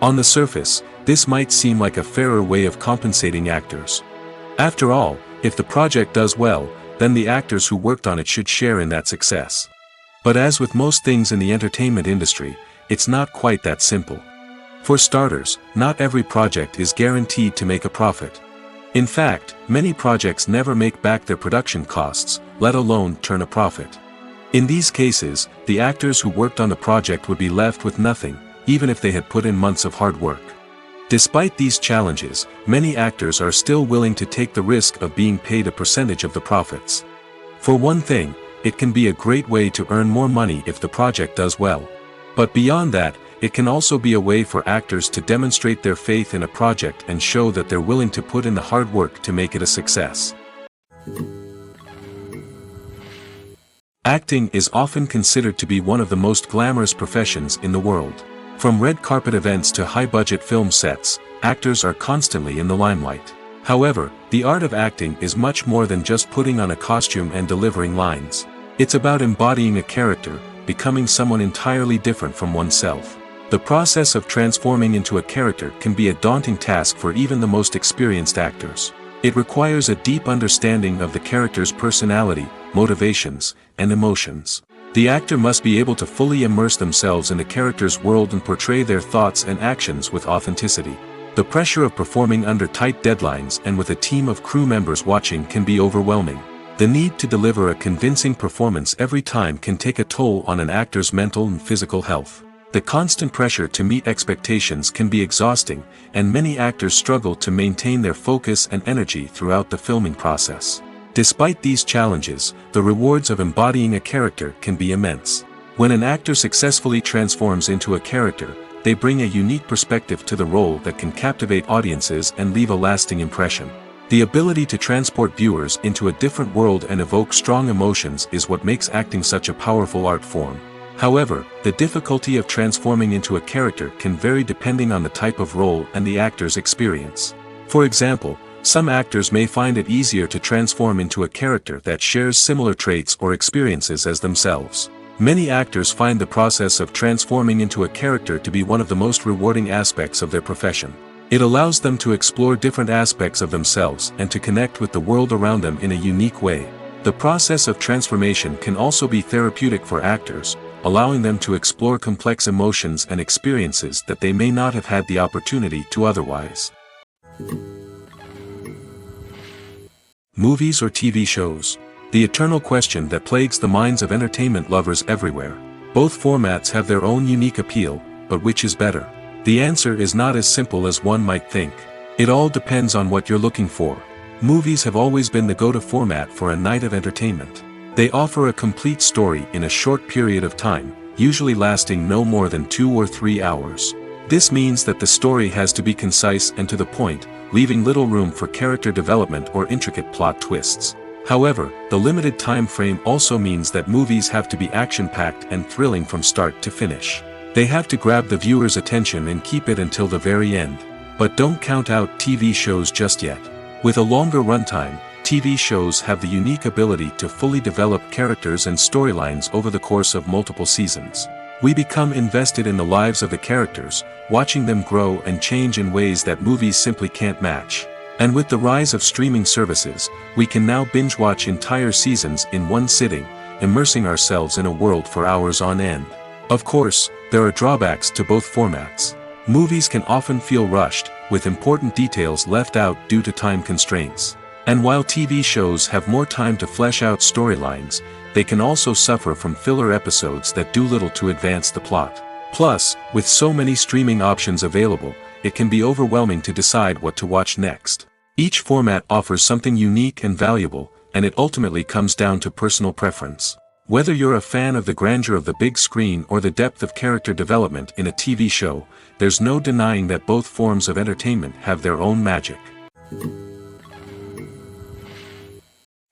On the surface, this might seem like a fairer way of compensating actors. After all, if the project does well, then the actors who worked on it should share in that success. But as with most things in the entertainment industry, it's not quite that simple. For starters, not every project is guaranteed to make a profit. In fact, many projects never make back their production costs, let alone turn a profit. In these cases, the actors who worked on the project would be left with nothing, even if they had put in months of hard work. Despite these challenges, many actors are still willing to take the risk of being paid a percentage of the profits. For one thing, it can be a great way to earn more money if the project does well. But beyond that, it can also be a way for actors to demonstrate their faith in a project and show that they're willing to put in the hard work to make it a success. Acting is often considered to be one of the most glamorous professions in the world. From red carpet events to high-budget film sets, actors are constantly in the limelight. However, the art of acting is much more than just putting on a costume and delivering lines. It's about embodying a character, becoming someone entirely different from oneself. The process of transforming into a character can be a daunting task for even the most experienced actors. It requires a deep understanding of the character's personality, motivations, and emotions. The actor must be able to fully immerse themselves in the character's world and portray their thoughts and actions with authenticity. The pressure of performing under tight deadlines and with a team of crew members watching can be overwhelming. The need to deliver a convincing performance every time can take a toll on an actor's mental and physical health. The constant pressure to meet expectations can be exhausting, and many actors struggle to maintain their focus and energy throughout the filming process. Despite these challenges, the rewards of embodying a character can be immense. When an actor successfully transforms into a character, they bring a unique perspective to the role that can captivate audiences and leave a lasting impression. The ability to transport viewers into a different world and evoke strong emotions is what makes acting such a powerful art form. However, the difficulty of transforming into a character can vary depending on the type of role and the actor's experience. For example, some actors may find it easier to transform into a character that shares similar traits or experiences as themselves. Many actors find the process of transforming into a character to be one of the most rewarding aspects of their profession. It allows them to explore different aspects of themselves and to connect with the world around them in a unique way. The process of transformation can also be therapeutic for actors, allowing them to explore complex emotions and experiences that they may not have had the opportunity to otherwise. Movies or TV shows? The eternal question that plagues the minds of entertainment lovers everywhere. Both formats have their own unique appeal, but which is better? The answer is not as simple as one might think. It all depends on what you're looking for. Movies have always been the go-to format for a night of entertainment. They offer a complete story in a short period of time, usually lasting no more than 2 or 3 hours. This means that the story has to be concise and to the point, leaving little room for character development or intricate plot twists. However, the limited time frame also means that movies have to be action-packed and thrilling from start to finish. They have to grab the viewer's attention and keep it until the very end. But don't count out TV shows just yet. With a longer runtime, TV shows have the unique ability to fully develop characters and storylines over the course of multiple seasons. We become invested in the lives of the characters, watching them grow and change in ways that movies simply can't match. And with the rise of streaming services, we can now binge-watch entire seasons in one sitting, immersing ourselves in a world for hours on end. Of course, there are drawbacks to both formats. Movies can often feel rushed, with important details left out due to time constraints. And while TV shows have more time to flesh out storylines, they can also suffer from filler episodes that do little to advance the plot. Plus, with so many streaming options available, it can be overwhelming to decide what to watch next. Each format offers something unique and valuable, and it ultimately comes down to personal preference. Whether you're a fan of the grandeur of the big screen or the depth of character development in a TV show, there's no denying that both forms of entertainment have their own magic.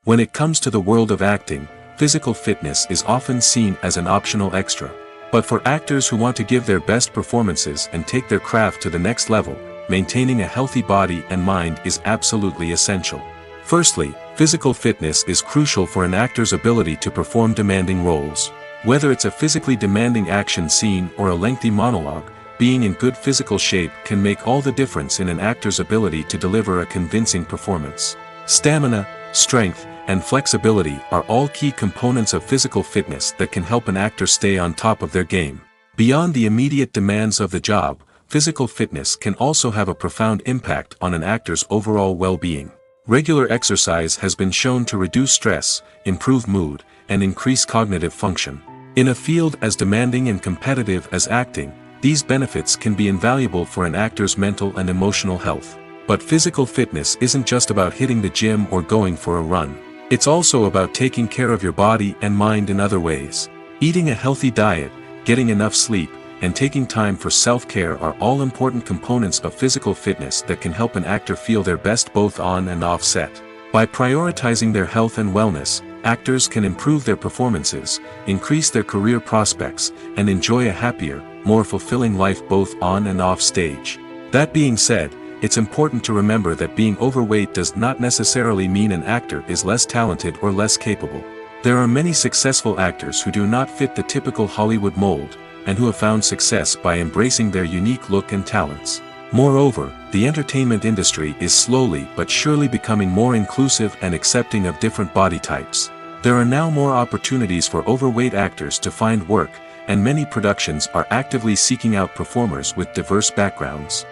When it comes to the world of acting, physical fitness is often seen as an optional extra. But for actors who want to give their best performances and take their craft to the next level, maintaining a healthy body and mind is absolutely essential. Firstly, physical fitness is crucial for an actor's ability to perform demanding roles. Whether it's a physically demanding action scene or a lengthy monologue, being in good physical shape can make all the difference in an actor's ability to deliver a convincing performance. Stamina, strength, and flexibility are all key components of physical fitness that can help an actor stay on top of their game. Beyond the immediate demands of the job, physical fitness can also have a profound impact on an actor's overall well-being. Regular exercise has been shown to reduce stress, improve mood, and increase cognitive function. In a field as demanding and competitive as acting, these benefits can be invaluable for an actor's mental and emotional health. But physical fitness isn't just about hitting the gym or going for a run. It's also about taking care of your body and mind in other ways. Eating a healthy diet, getting enough sleep, and taking time for self-care are all important components of physical fitness that can help an actor feel their best both on and off set. By prioritizing their health and wellness, actors can improve their performances, increase their career prospects, and enjoy a happier, more fulfilling life both on and off stage. That being said, it's important to remember that being overweight does not necessarily mean an actor is less talented or less capable. There are many successful actors who do not fit the typical Hollywood mold, and who have found success by embracing their unique look and talents. Moreover, the entertainment industry is slowly but surely becoming more inclusive and accepting of different body types. There are now more opportunities for overweight actors to find work, and many productions are actively seeking out performers with diverse backgrounds.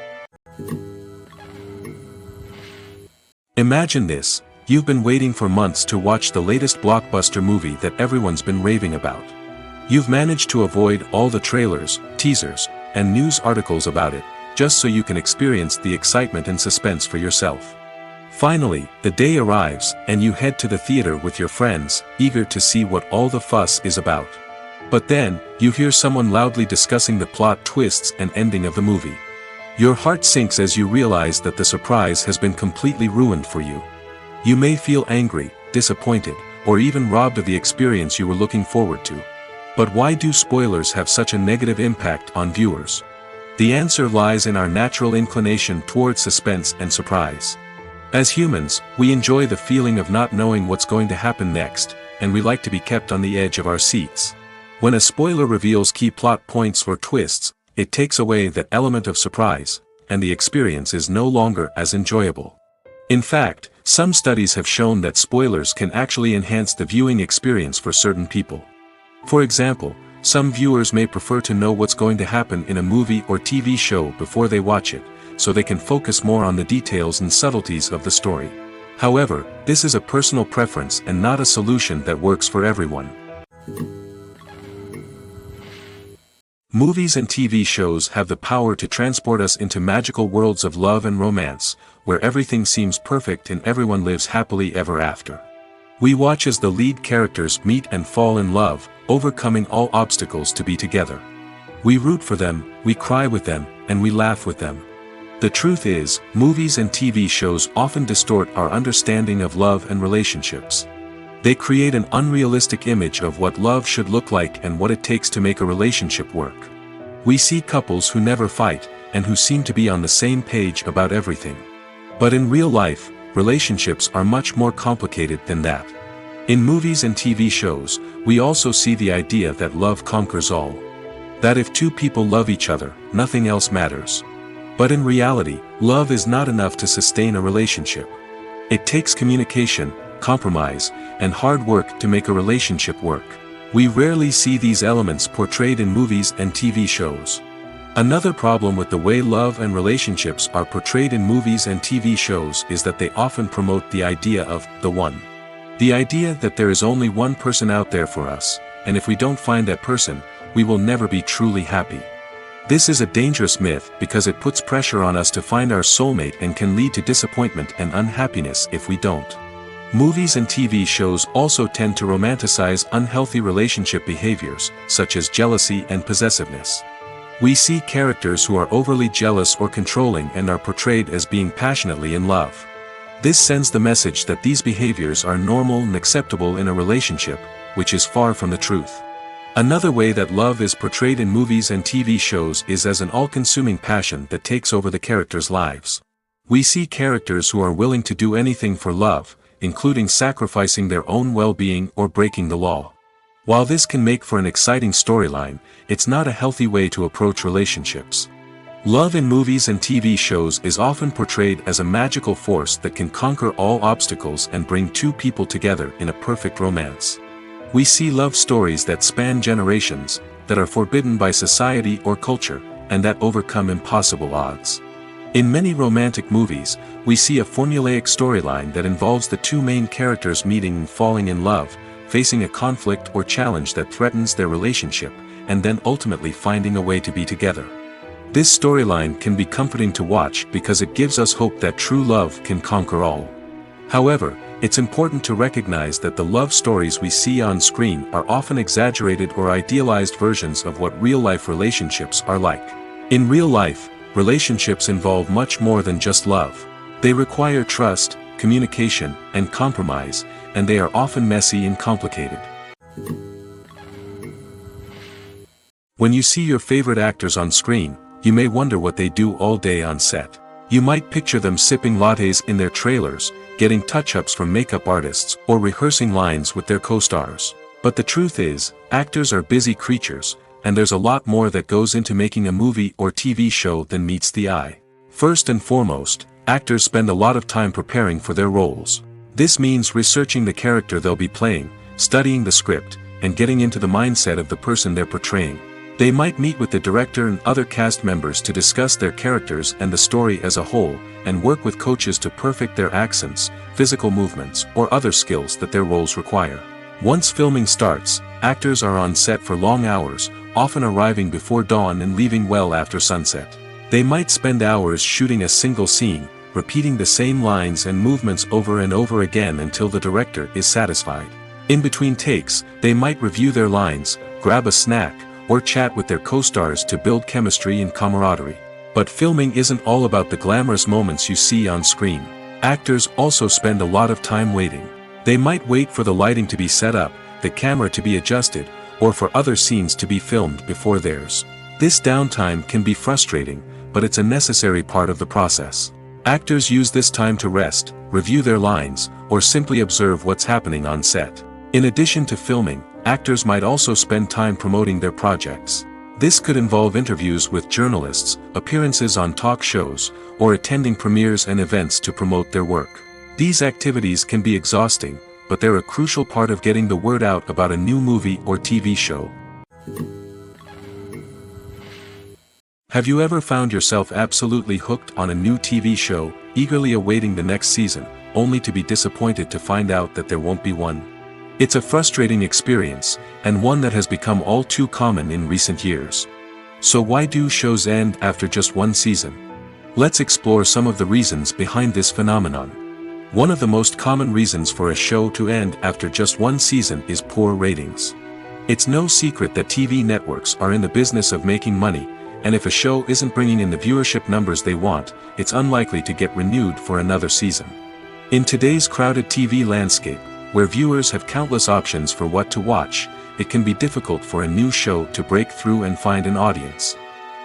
Imagine this: you've been waiting for months to watch the latest blockbuster movie that everyone's been raving about. You've managed to avoid all the trailers, teasers, and news articles about it, just so you can experience the excitement and suspense for yourself. Finally, the day arrives, and you head to the theater with your friends, eager to see what all the fuss is about. But then, you hear someone loudly discussing the plot twists and ending of the movie. Your heart sinks as you realize that the surprise has been completely ruined for you. You may feel angry, disappointed, or even robbed of the experience you were looking forward to. But why do spoilers have such a negative impact on viewers? The answer lies in our natural inclination toward suspense and surprise. As humans, we enjoy the feeling of not knowing what's going to happen next, and we like to be kept on the edge of our seats. When a spoiler reveals key plot points or twists, it takes away that element of surprise, and the experience is no longer as enjoyable. In fact, some studies have shown that spoilers can actually enhance the viewing experience for certain people. For example, some viewers may prefer to know what's going to happen in a movie or TV show before they watch it, so they can focus more on the details and subtleties of the story. However, this is a personal preference and not a solution that works for everyone. Movies and TV shows have the power to transport us into magical worlds of love and romance, where everything seems perfect and everyone lives happily ever after. We watch as the lead characters meet and fall in love, overcoming all obstacles to be together. We root for them, we cry with them, and we laugh with them. The truth is, movies and TV shows often distort our understanding of love and relationships. They create an unrealistic image of what love should look like and what it takes to make a relationship work. We see couples who never fight, and who seem to be on the same page about everything. But in real life, relationships are much more complicated than that. In movies and TV shows, we also see the idea that love conquers all. That if two people love each other, nothing else matters. But in reality, love is not enough to sustain a relationship. It takes communication, compromise, and hard work to make a relationship work. We rarely see these elements portrayed in movies and TV shows. Another problem with the way love and relationships are portrayed in movies and TV shows is that they often promote the idea of the one. The idea that there is only one person out there for us, and if we don't find that person, we will never be truly happy. This is a dangerous myth because it puts pressure on us to find our soulmate and can lead to disappointment and unhappiness if we don't. Movies and TV shows also tend to romanticize unhealthy relationship behaviors, such as jealousy and possessiveness. We see characters who are overly jealous or controlling and are portrayed as being passionately in love. This sends the message that these behaviors are normal and acceptable in a relationship, which is far from the truth. Another way that love is portrayed in movies and TV shows is as an all-consuming passion that takes over the characters' lives. We see characters who are willing to do anything for love, including sacrificing their own well-being or breaking the law. While this can make for an exciting storyline, it's not a healthy way to approach relationships. Love in movies and TV shows is often portrayed as a magical force that can conquer all obstacles and bring two people together in a perfect romance. We see love stories that span generations, that are forbidden by society or culture, and that overcome impossible odds. In many romantic movies, we see a formulaic storyline that involves the two main characters meeting and falling in love, facing a conflict or challenge that threatens their relationship, and then ultimately finding a way to be together. This storyline can be comforting to watch because it gives us hope that true love can conquer all. However, it's important to recognize that the love stories we see on screen are often exaggerated or idealized versions of what real-life relationships are like. In real life, relationships involve much more than just love. They require trust, communication, and compromise, and they are often messy and complicated. When you see your favorite actors on screen, you may wonder what they do all day on set. You might picture them sipping lattes in their trailers, getting touch-ups from makeup artists, or rehearsing lines with their co-stars. But the truth is, actors are busy creatures, and there's a lot more that goes into making a movie or TV show than meets the eye. First and foremost, actors spend a lot of time preparing for their roles. This means researching the character they'll be playing, studying the script, and getting into the mindset of the person they're portraying. They might meet with the director and other cast members to discuss their characters and the story as a whole, and work with coaches to perfect their accents, physical movements, or other skills that their roles require. Once filming starts, actors are on set for long hours, often arriving before dawn and leaving well after sunset. They might spend hours shooting a single scene, repeating the same lines and movements over and over again until the director is satisfied. In between takes, they might review their lines, grab a snack, or chat with their co-stars to build chemistry and camaraderie. But filming isn't all about the glamorous moments you see on screen. Actors also spend a lot of time waiting. They might wait for the lighting to be set up, the camera to be adjusted, or for other scenes to be filmed before theirs. This downtime can be frustrating, but it's a necessary part of the process. Actors use this time to rest, review their lines, or simply observe what's happening on set. In addition to filming, actors might also spend time promoting their projects. This could involve interviews with journalists, appearances on talk shows, or attending premieres and events to promote their work. These activities can be exhausting, but they're a crucial part of getting the word out about a new movie or TV show. Have you ever found yourself absolutely hooked on a new TV show, eagerly awaiting the next season, only to be disappointed to find out that there won't be one? It's a frustrating experience, and one that has become all too common in recent years. So why do shows end after just one season? Let's explore some of the reasons behind this phenomenon. One of the most common reasons for a show to end after just one season is poor ratings. It's no secret that TV networks are in the business of making money, and if a show isn't bringing in the viewership numbers they want, it's unlikely to get renewed for another season. In today's crowded TV landscape, where viewers have countless options for what to watch, it can be difficult for a new show to break through and find an audience.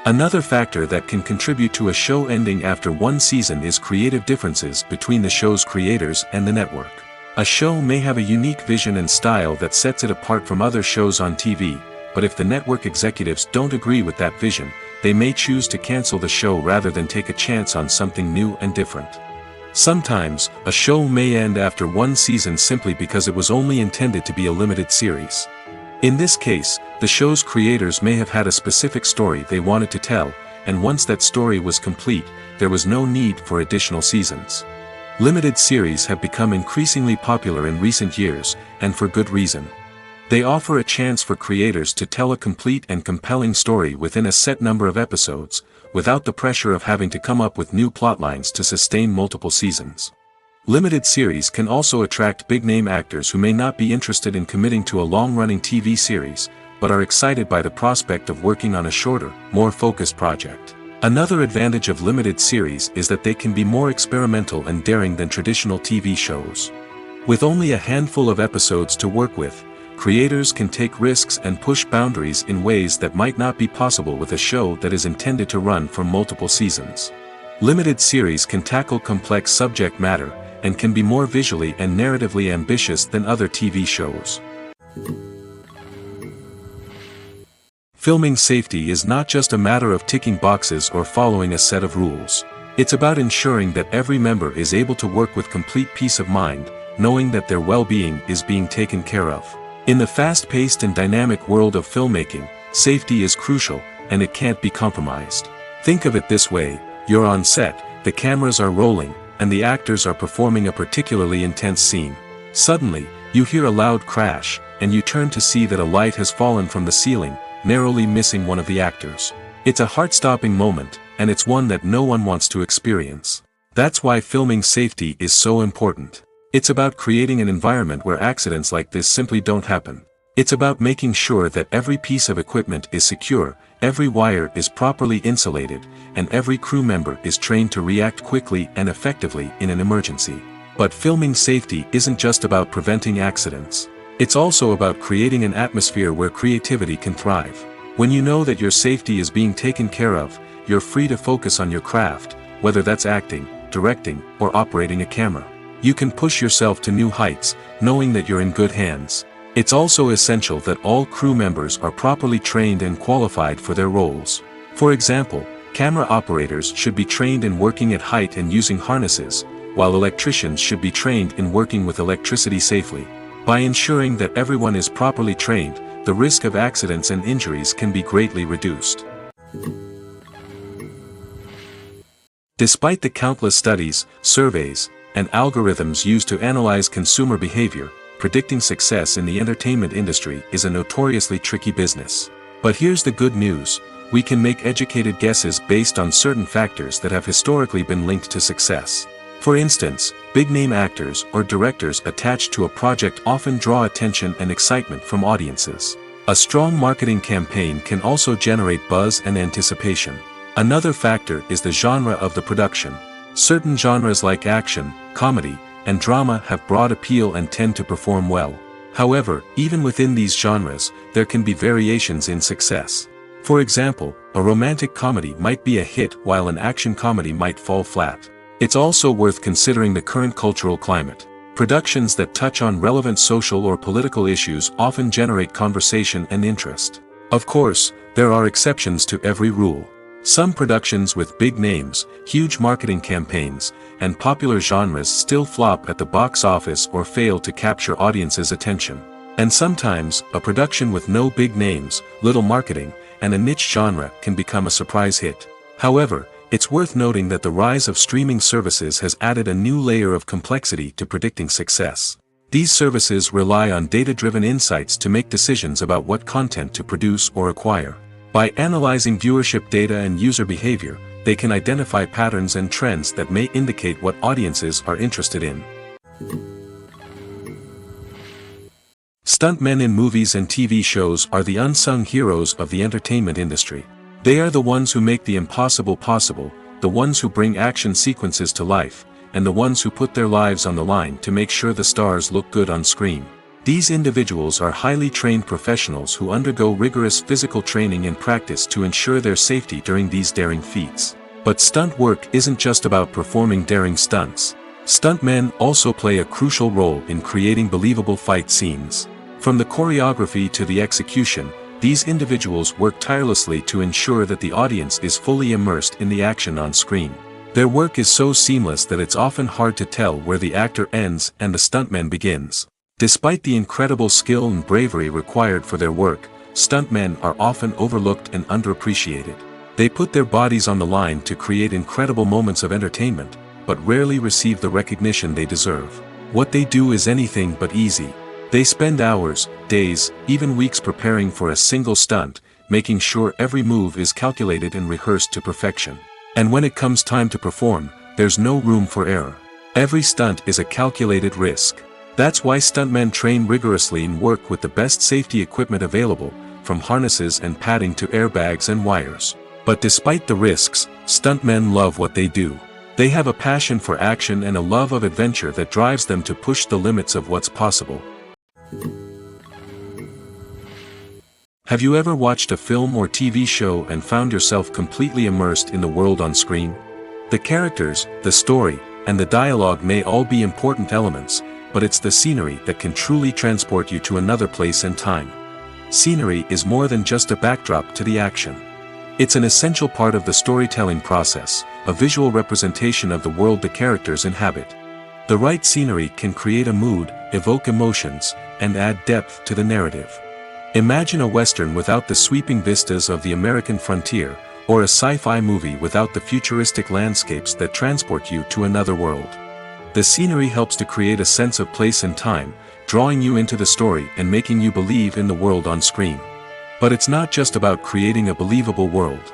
Another factor that can contribute to a show ending after one season is creative differences between the show's creators and the network. A show may have a unique vision and style that sets it apart from other shows on TV, but if the network executives don't agree with that vision, they may choose to cancel the show rather than take a chance on something new and different. Sometimes, a show may end after one season simply because it was only intended to be a limited series. In this case, the show's creators may have had a specific story they wanted to tell, and once that story was complete, there was no need for additional seasons. Limited series have become increasingly popular in recent years, and for good reason. They offer a chance for creators to tell a complete and compelling story within a set number of episodes, without the pressure of having to come up with new plotlines to sustain multiple seasons. Limited series can also attract big-name actors who may not be interested in committing to a long-running TV series, but are excited by the prospect of working on a shorter, more focused project. Another advantage of limited series is that they can be more experimental and daring than traditional TV shows. With only a handful of episodes to work with, creators can take risks and push boundaries in ways that might not be possible with a show that is intended to run for multiple seasons. Limited series can tackle complex subject matter, and can be more visually and narratively ambitious than other TV shows. Filming safety is not just a matter of ticking boxes or following a set of rules. It's about ensuring that every member is able to work with complete peace of mind, knowing that their well-being is being taken care of. In the fast-paced and dynamic world of filmmaking, safety is crucial, and it can't be compromised. Think of it this way: you're on set, the cameras are rolling, and the actors are performing a particularly intense scene. Suddenly, you hear a loud crash, and you turn to see that a light has fallen from the ceiling, narrowly missing one of the actors. It's a heart-stopping moment, and it's one that no one wants to experience. That's why filming safety is so important. It's about creating an environment where accidents like this simply don't happen. It's about making sure that every piece of equipment is secure, every wire is properly insulated, and every crew member is trained to react quickly and effectively in an emergency. But filming safety isn't just about preventing accidents. It's also about creating an atmosphere where creativity can thrive. When you know that your safety is being taken care of, you're free to focus on your craft, whether that's acting, directing, or operating a camera. You can push yourself to new heights, knowing that you're in good hands. It's also essential that all crew members are properly trained and qualified for their roles. For example, camera operators should be trained in working at height and using harnesses, while electricians should be trained in working with electricity safely. By ensuring that everyone is properly trained, the risk of accidents and injuries can be greatly reduced. Despite the countless studies, surveys, and algorithms used to analyze consumer behavior, predicting success in the entertainment industry is a notoriously tricky business. But here's the good news: we can make educated guesses based on certain factors that have historically been linked to success. For instance, big-name actors or directors attached to a project often draw attention and excitement from audiences. A strong marketing campaign can also generate buzz and anticipation. Another factor is the genre of the production. Certain genres like action, comedy, and drama have broad appeal and tend to perform well. However, even within these genres, there can be variations in success. For example, a romantic comedy might be a hit while an action comedy might fall flat. It's also worth considering the current cultural climate. Productions that touch on relevant social or political issues often generate conversation and interest. Of course, there are exceptions to every rule. Some productions with big names, huge marketing campaigns, and popular genres still flop at the box office or fail to capture audiences' attention. And sometimes, a production with no big names, little marketing, and a niche genre can become a surprise hit. However, it's worth noting that the rise of streaming services has added a new layer of complexity to predicting success. These services rely on data-driven insights to make decisions about what content to produce or acquire. By analyzing viewership data and user behavior, they can identify patterns and trends that may indicate what audiences are interested in. Stuntmen in movies and TV shows are the unsung heroes of the entertainment industry. They are the ones who make the impossible possible, the ones who bring action sequences to life, and the ones who put their lives on the line to make sure the stars look good on screen. These individuals are highly trained professionals who undergo rigorous physical training and practice to ensure their safety during these daring feats. But stunt work isn't just about performing daring stunts. Stuntmen also play a crucial role in creating believable fight scenes. From the choreography to the execution, these individuals work tirelessly to ensure that the audience is fully immersed in the action on screen. Their work is so seamless that it's often hard to tell where the actor ends and the stuntman begins. Despite the incredible skill and bravery required for their work, stuntmen are often overlooked and underappreciated. They put their bodies on the line to create incredible moments of entertainment, but rarely receive the recognition they deserve. What they do is anything but easy. They spend hours, days, even weeks preparing for a single stunt, making sure every move is calculated and rehearsed to perfection. And when it comes time to perform, there's no room for error. Every stunt is a calculated risk. That's why stuntmen train rigorously and work with the best safety equipment available, from harnesses and padding to airbags and wires. But despite the risks, stuntmen love what they do. They have a passion for action and a love of adventure that drives them to push the limits of what's possible. Have you ever watched a film or TV show and found yourself completely immersed in the world on screen? The characters, the story, and the dialogue may all be important elements, but it's the scenery that can truly transport you to another place and time. Scenery is more than just a backdrop to the action. It's an essential part of the storytelling process, a visual representation of the world the characters inhabit. The right scenery can create a mood, evoke emotions, and add depth to the narrative. Imagine a Western without the sweeping vistas of the American frontier, or a sci-fi movie without the futuristic landscapes that transport you to another world. The scenery helps to create a sense of place and time, drawing you into the story and making you believe in the world on screen. But it's not just about creating a believable world.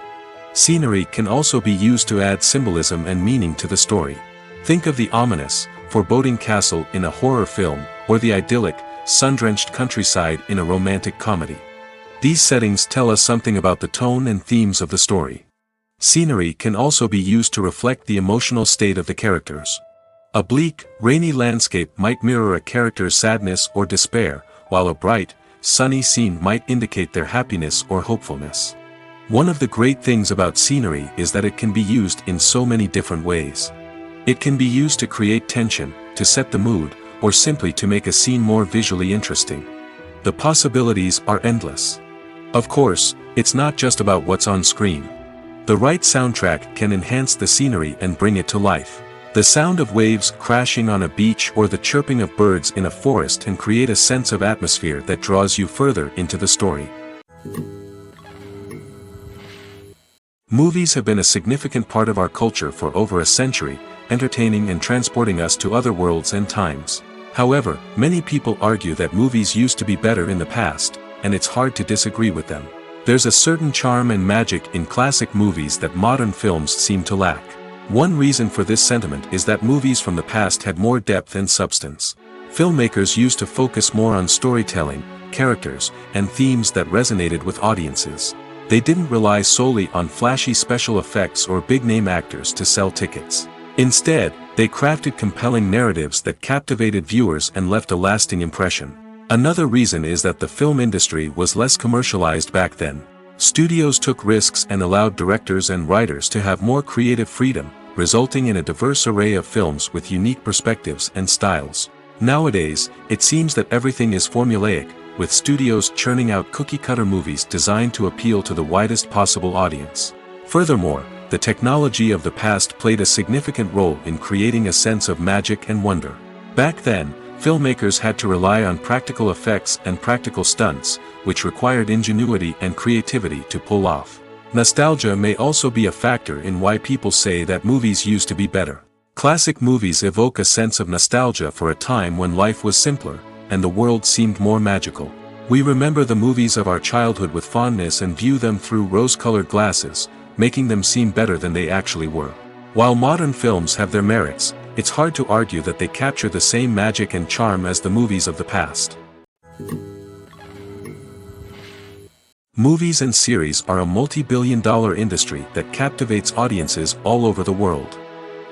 Scenery can also be used to add symbolism and meaning to the story. Think of the ominous, foreboding castle in a horror film, or the idyllic, sun-drenched countryside in a romantic comedy. These settings tell us something about the tone and themes of the story. Scenery can also be used to reflect the emotional state of the characters. A bleak, rainy landscape might mirror a character's sadness or despair, while a bright, sunny scene might indicate their happiness or hopefulness. One of the great things about scenery is that it can be used in so many different ways. It can be used to create tension, to set the mood, or simply to make a scene more visually interesting. The possibilities are endless. Of course, it's not just about what's on screen. The right soundtrack can enhance the scenery and bring it to life. The sound of waves crashing on a beach or the chirping of birds in a forest can create a sense of atmosphere that draws you further into the story. Movies have been a significant part of our culture for over a century, entertaining and transporting us to other worlds and times. However, many people argue that movies used to be better in the past, and it's hard to disagree with them. There's a certain charm and magic in classic movies that modern films seem to lack. One reason for this sentiment is that movies from the past had more depth and substance. Filmmakers used to focus more on storytelling, characters, and themes that resonated with audiences. They didn't rely solely on flashy special effects or big-name actors to sell tickets. Instead, they crafted compelling narratives that captivated viewers and left a lasting impression. Another reason is that the film industry was less commercialized back then. Studios took risks and allowed directors and writers to have more creative freedom, resulting in a diverse array of films with unique perspectives and styles. Nowadays, it seems that everything is formulaic, with studios churning out cookie-cutter movies designed to appeal to the widest possible audience. Furthermore, the technology of the past played a significant role in creating a sense of magic and wonder. Back then, filmmakers had to rely on practical effects and practical stunts, which required ingenuity and creativity to pull off. Nostalgia may also be a factor in why people say that movies used to be better. Classic movies evoke a sense of nostalgia for a time when life was simpler, and the world seemed more magical. We remember the movies of our childhood with fondness and view them through rose-colored glasses, making them seem better than they actually were. While modern films have their merits, it's hard to argue that they capture the same magic and charm as the movies of the past. Movies and series are a multi-billion-dollar industry that captivates audiences all over the world.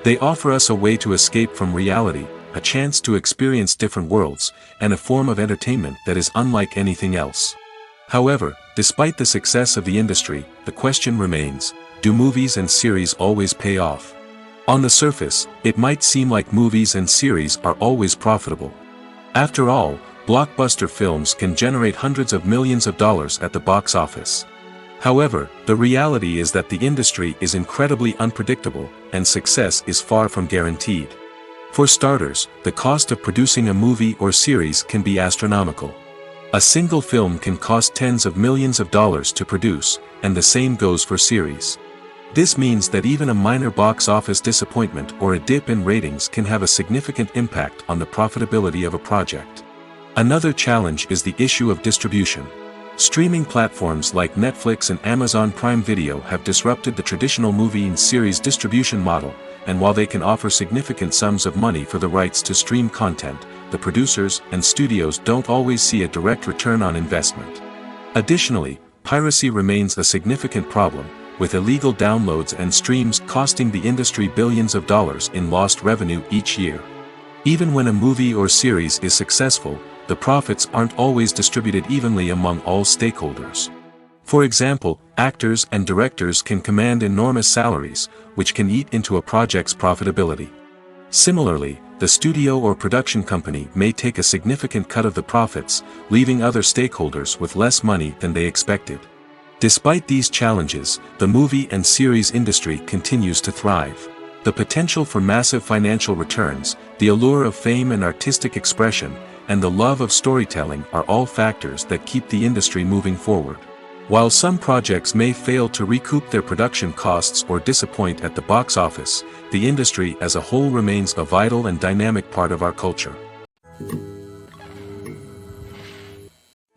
They offer us a way to escape from reality, a chance to experience different worlds, and a form of entertainment that is unlike anything else. However, despite the success of the industry, the question remains, do movies and series always pay off? On the surface, it might seem like movies and series are always profitable. After all, blockbuster films can generate hundreds of millions of dollars at the box office. However, the reality is that the industry is incredibly unpredictable, and success is far from guaranteed. For starters, the cost of producing a movie or series can be astronomical. A single film can cost tens of millions of dollars to produce, and the same goes for series. This means that even a minor box office disappointment or a dip in ratings can have a significant impact on the profitability of a project. Another challenge is the issue of distribution. Streaming platforms like Netflix and Amazon Prime Video have disrupted the traditional movie and series distribution model, and while they can offer significant sums of money for the rights to stream content, the producers and studios don't always see a direct return on investment. Additionally, piracy remains a significant problem, with illegal downloads and streams costing the industry billions of dollars in lost revenue each year. Even when a movie or series is successful, the profits aren't always distributed evenly among all stakeholders. For example, actors and directors can command enormous salaries, which can eat into a project's profitability. Similarly, the studio or production company may take a significant cut of the profits, leaving other stakeholders with less money than they expected. Despite these challenges, the movie and series industry continues to thrive. The potential for massive financial returns, the allure of fame and artistic expression, and the love of storytelling are all factors that keep the industry moving forward. While some projects may fail to recoup their production costs or disappoint at the box office, the industry as a whole remains a vital and dynamic part of our culture.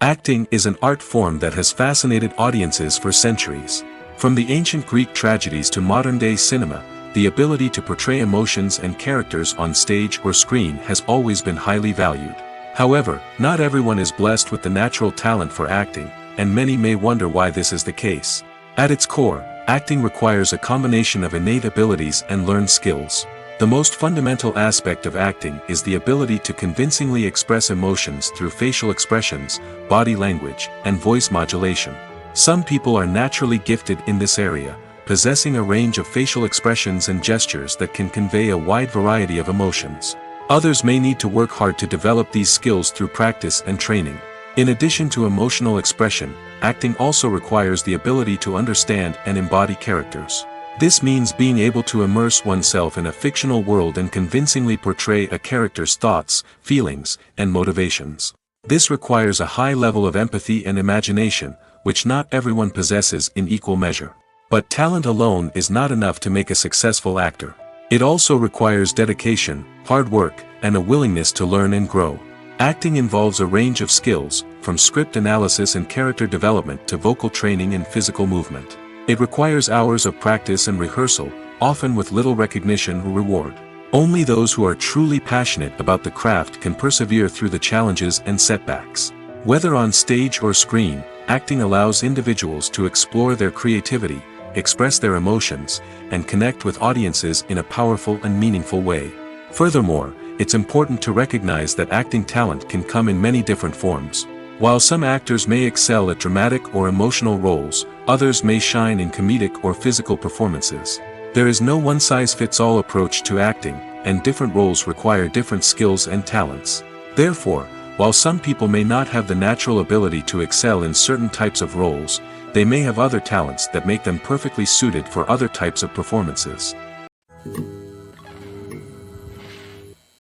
Acting is an art form that has fascinated audiences for centuries. From the ancient Greek tragedies to modern-day cinema, the ability to portray emotions and characters on stage or screen has always been highly valued. However, not everyone is blessed with the natural talent for acting, and many may wonder why this is the case. At its core, acting requires a combination of innate abilities and learned skills. The most fundamental aspect of acting is the ability to convincingly express emotions through facial expressions, body language, and voice modulation. Some people are naturally gifted in this area, possessing a range of facial expressions and gestures that can convey a wide variety of emotions. Others may need to work hard to develop these skills through practice and training. In addition to emotional expression, acting also requires the ability to understand and embody characters. This means being able to immerse oneself in a fictional world and convincingly portray a character's thoughts, feelings, and motivations. This requires a high level of empathy and imagination, which not everyone possesses in equal measure. But talent alone is not enough to make a successful actor. It also requires dedication, hard work, and a willingness to learn and grow. Acting involves a range of skills, from script analysis and character development to vocal training and physical movement. It requires hours of practice and rehearsal, often with little recognition or reward. Only those who are truly passionate about the craft can persevere through the challenges and setbacks. Whether on stage or screen, acting allows individuals to explore their creativity, express their emotions, and connect with audiences in a powerful and meaningful way. Furthermore, it's important to recognize that acting talent can come in many different forms. While some actors may excel at dramatic or emotional roles, others may shine in comedic or physical performances. There is no one-size-fits-all approach to acting, and different roles require different skills and talents. Therefore, while some people may not have the natural ability to excel in certain types of roles, they may have other talents that make them perfectly suited for other types of performances.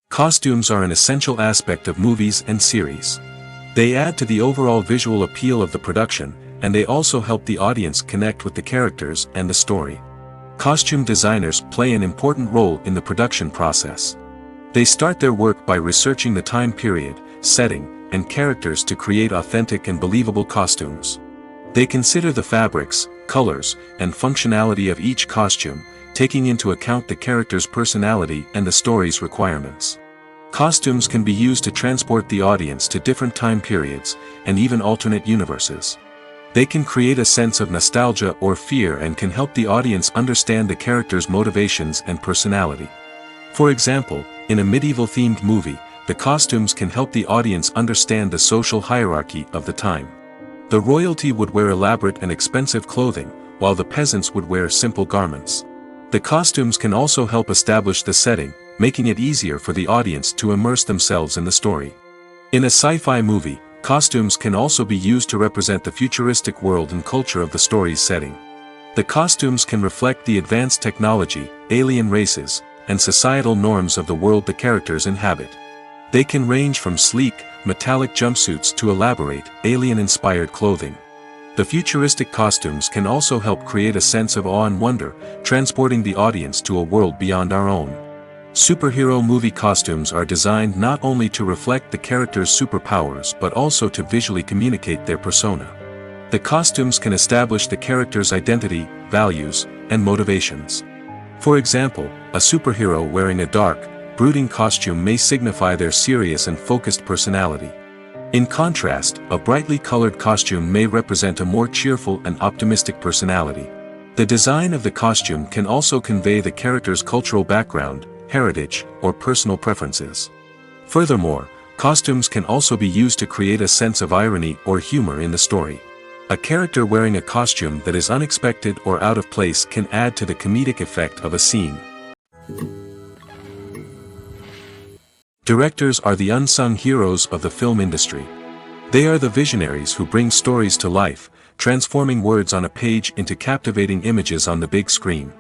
Costumes are an essential aspect of movies and series. They add to the overall visual appeal of the production, and they also help the audience connect with the characters and the story. Costume designers play an important role in the production process. They start their work by researching the time period, setting, and characters to create authentic and believable costumes. They consider the fabrics, colors, and functionality of each costume, taking into account the character's personality and the story's requirements. Costumes can be used to transport the audience to different time periods, and even alternate universes. They can create a sense of nostalgia or fear and can help the audience understand the character's motivations and personality. For example, in a medieval-themed movie, the costumes can help the audience understand the social hierarchy of the time. The royalty would wear elaborate and expensive clothing, while the peasants would wear simple garments. The costumes can also help establish the setting, making it easier for the audience to immerse themselves in the story. In a sci-fi movie, costumes can also be used to represent the futuristic world and culture of the story's setting. The costumes can reflect the advanced technology, alien races, and societal norms of the world the characters inhabit. They can range from sleek, metallic jumpsuits to elaborate, alien-inspired clothing. The futuristic costumes can also help create a sense of awe and wonder, transporting the audience to a world beyond our own. Superhero movie costumes are designed not only to reflect the character's superpowers but also to visually communicate their persona. The costumes can establish the character's identity, values, and motivations. For example, a superhero wearing a dark, brooding costume may signify their serious and focused personality. In contrast, a brightly colored costume may represent a more cheerful and optimistic personality. The design of the costume can also convey the character's cultural background, heritage, or personal preferences. Furthermore, costumes can also be used to create a sense of irony or humor in the story. A character wearing a costume that is unexpected or out of place can add to the comedic effect of a scene. Directors are the unsung heroes of the film industry. They are the visionaries who bring stories to life, transforming words on a page into captivating images on the big screen.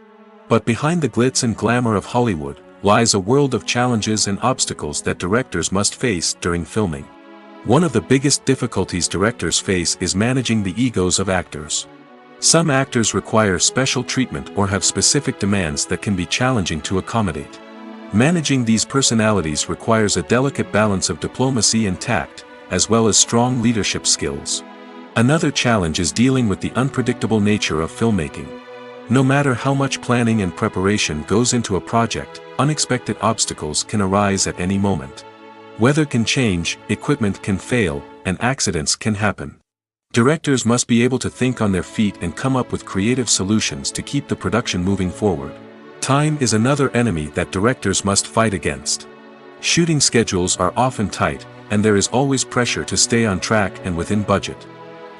But behind the glitz and glamour of Hollywood lies a world of challenges and obstacles that directors must face during filming. One of the biggest difficulties directors face is managing the egos of actors. Some actors require special treatment or have specific demands that can be challenging to accommodate. Managing these personalities requires a delicate balance of diplomacy and tact, as well as strong leadership skills. Another challenge is dealing with the unpredictable nature of filmmaking. No matter how much planning and preparation goes into a project, unexpected obstacles can arise at any moment. Weather can change, equipment can fail, and accidents can happen. Directors must be able to think on their feet and come up with creative solutions to keep the production moving forward. Time is another enemy that directors must fight against. Shooting schedules are often tight, and there is always pressure to stay on track and within budget.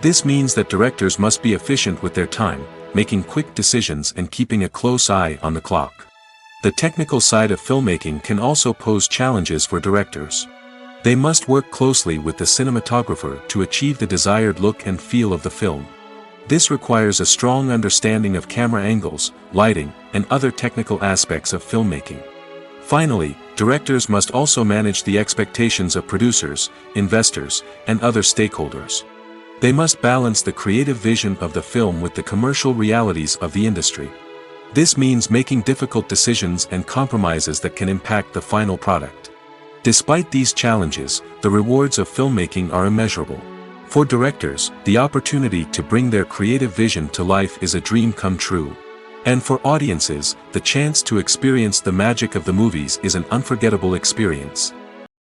This means that directors must be efficient with their time, making quick decisions and keeping a close eye on the clock. The technical side of filmmaking can also pose challenges for directors. They must work closely with the cinematographer to achieve the desired look and feel of the film. This requires a strong understanding of camera angles, lighting, and other technical aspects of filmmaking. Finally, directors must also manage the expectations of producers, investors, and other stakeholders. They must balance the creative vision of the film with the commercial realities of the industry. This means making difficult decisions and compromises that can impact the final product. Despite these challenges, the rewards of filmmaking are immeasurable. For directors, the opportunity to bring their creative vision to life is a dream come true. And for audiences, the chance to experience the magic of the movies is an unforgettable experience.